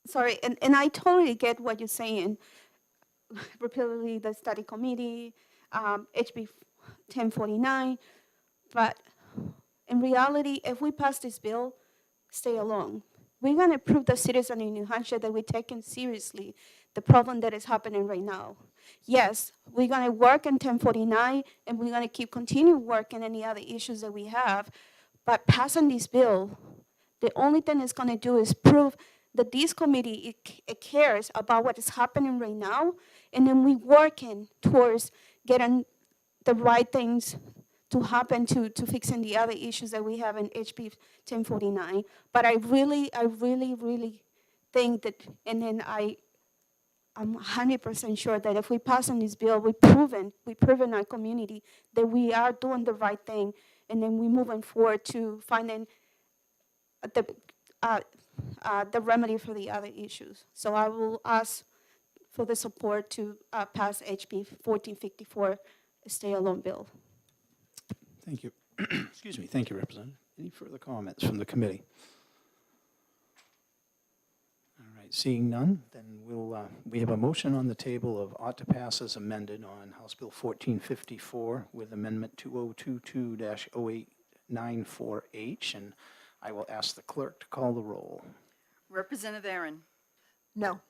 Sorry, and I totally get what you're saying. Repeatedly, the study committee, HB 1049. But in reality, if we pass this bill, stay alone, we're going to prove the citizen in New Hampshire that we're taking seriously the problem that is happening right now. Yes, we're going to work in 1049, and we're going to continue working any other issues that we have. But passing this bill, the only thing it's going to do is prove that this committee it cares about what is happening right now, and then we working towards getting the right things to happen to fixing the other issues that we have in HB 1049. But I really think that, and then I'm 100% sure that if we pass on this bill, we've proven our community that we are doing the right thing, and then we're moving forward to finding the remedy for the other issues. So I will ask for the support to pass HB 1454, a stay-alone bill. Thank you. Excuse me. Thank you, Representative. Any further comments from the committee? All right, seeing none, then we have a motion on the table of ought to pass as amended on House Bill 1454 with Amendment 2022-0894H, and I will ask the clerk to call the roll. Representative Aaron. No.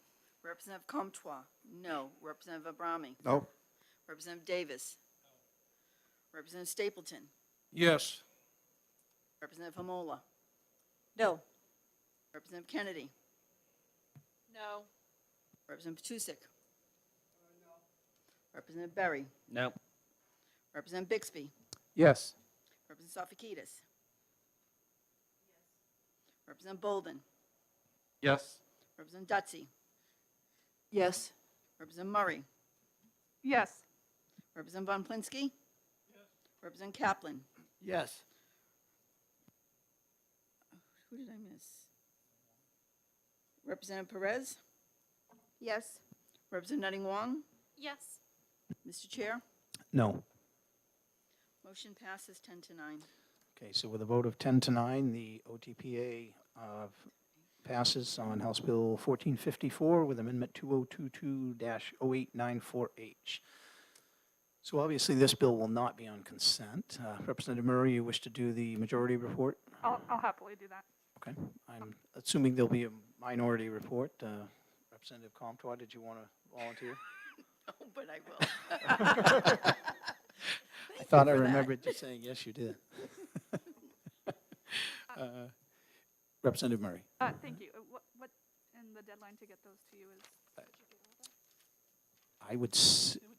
Representative Comtois. No. Representative Abrami. No? Representative Davis. Representative Stapleton. Yes. Representative Hamola. No. Representative Kennedy. No. Representative Patusek. No. Representative Berry. No. Representative Bixby. Yes. Representative Sofakidis. Representative Bolden. Yes. Representative Dutzy. Yes. Representative Murray. Yes. Representative Von Plinsky. Representative Kaplan. Yes. Who did I miss? Representative Perez. Yes. Representative Nutting Wong. Yes. Mr. Chair, No. motion passes 10-9. Okay, so with a vote of 10-9, the OTPA passes on House Bill 1454 with Amendment 2022-0894H. So obviously, this bill will not be on consent. Representative Murray, you wish to do the majority report? I'll happily do that. Okay, I'm assuming there'll be a minority report. Representative Comtois, did you want to volunteer? No, but I will. I thought I remembered you saying, yes, you did. Representative Murray. Thank you. What, and the deadline to get those to you is? I would,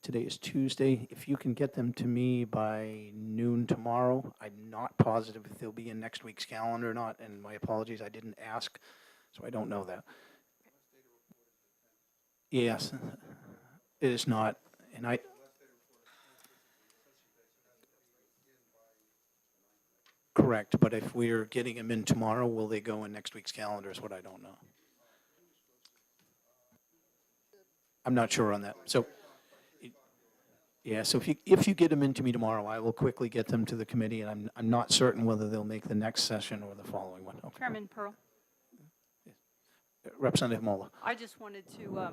today is Tuesday. If you can get them to me by noon tomorrow, I'm not positive if they'll be in next week's calendar or not, and my apologies, I didn't ask, so I don't know that. Yes, it is not, and correct, but if we're getting them in tomorrow, will they go in next week's calendar is what I don't know. I'm not sure on that. So, yeah, so if you get them into me tomorrow, I will quickly get them to the committee, and I'm not certain whether they'll make the next session or the following one. Okay. Chairman Pearl, Representative Mola. I just wanted to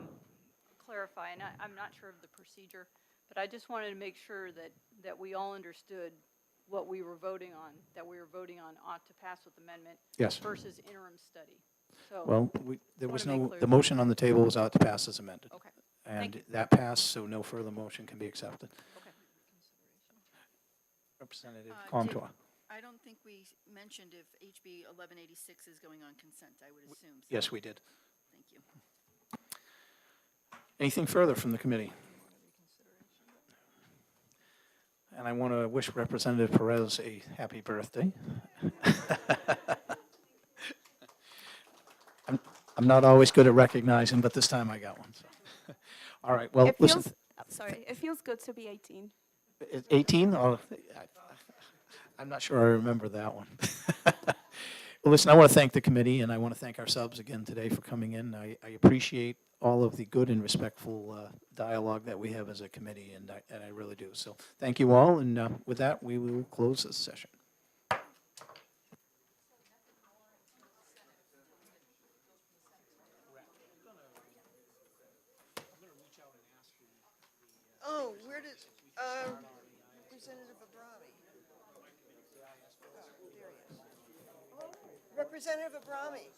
clarify, and I'm not sure of the procedure, but I just wanted to make sure that we all understood what we were voting on, that we were voting on ought to pass with amendment Yes. versus interim study. So, Well, there was wanna make no, clear. the motion on the table was out to pass as amended. okay, Thank And that passed, so no further motion can be accepted. okay. Representative Did- Comtois. I don't think we mentioned if HB 1186 is going on consent, I would assume. So Yes, we did. Thank you. Anything further from the committee? And I want to wish Representative Perez a happy birthday. I'm not always good at recognizing, but this time I got one. So. All right, well, listen. It feels good to be 18. 18? Oh, I'm not sure I remember that one. Well, listen, I want to thank the committee, and I want to thank our subs again today for coming in. I appreciate all of the good and respectful dialogue that we have as a committee, and I really do. So thank you all, and with that, we will close this session. Oh, where did, Representative Abrami. Oh, there he is. Representative Abrami.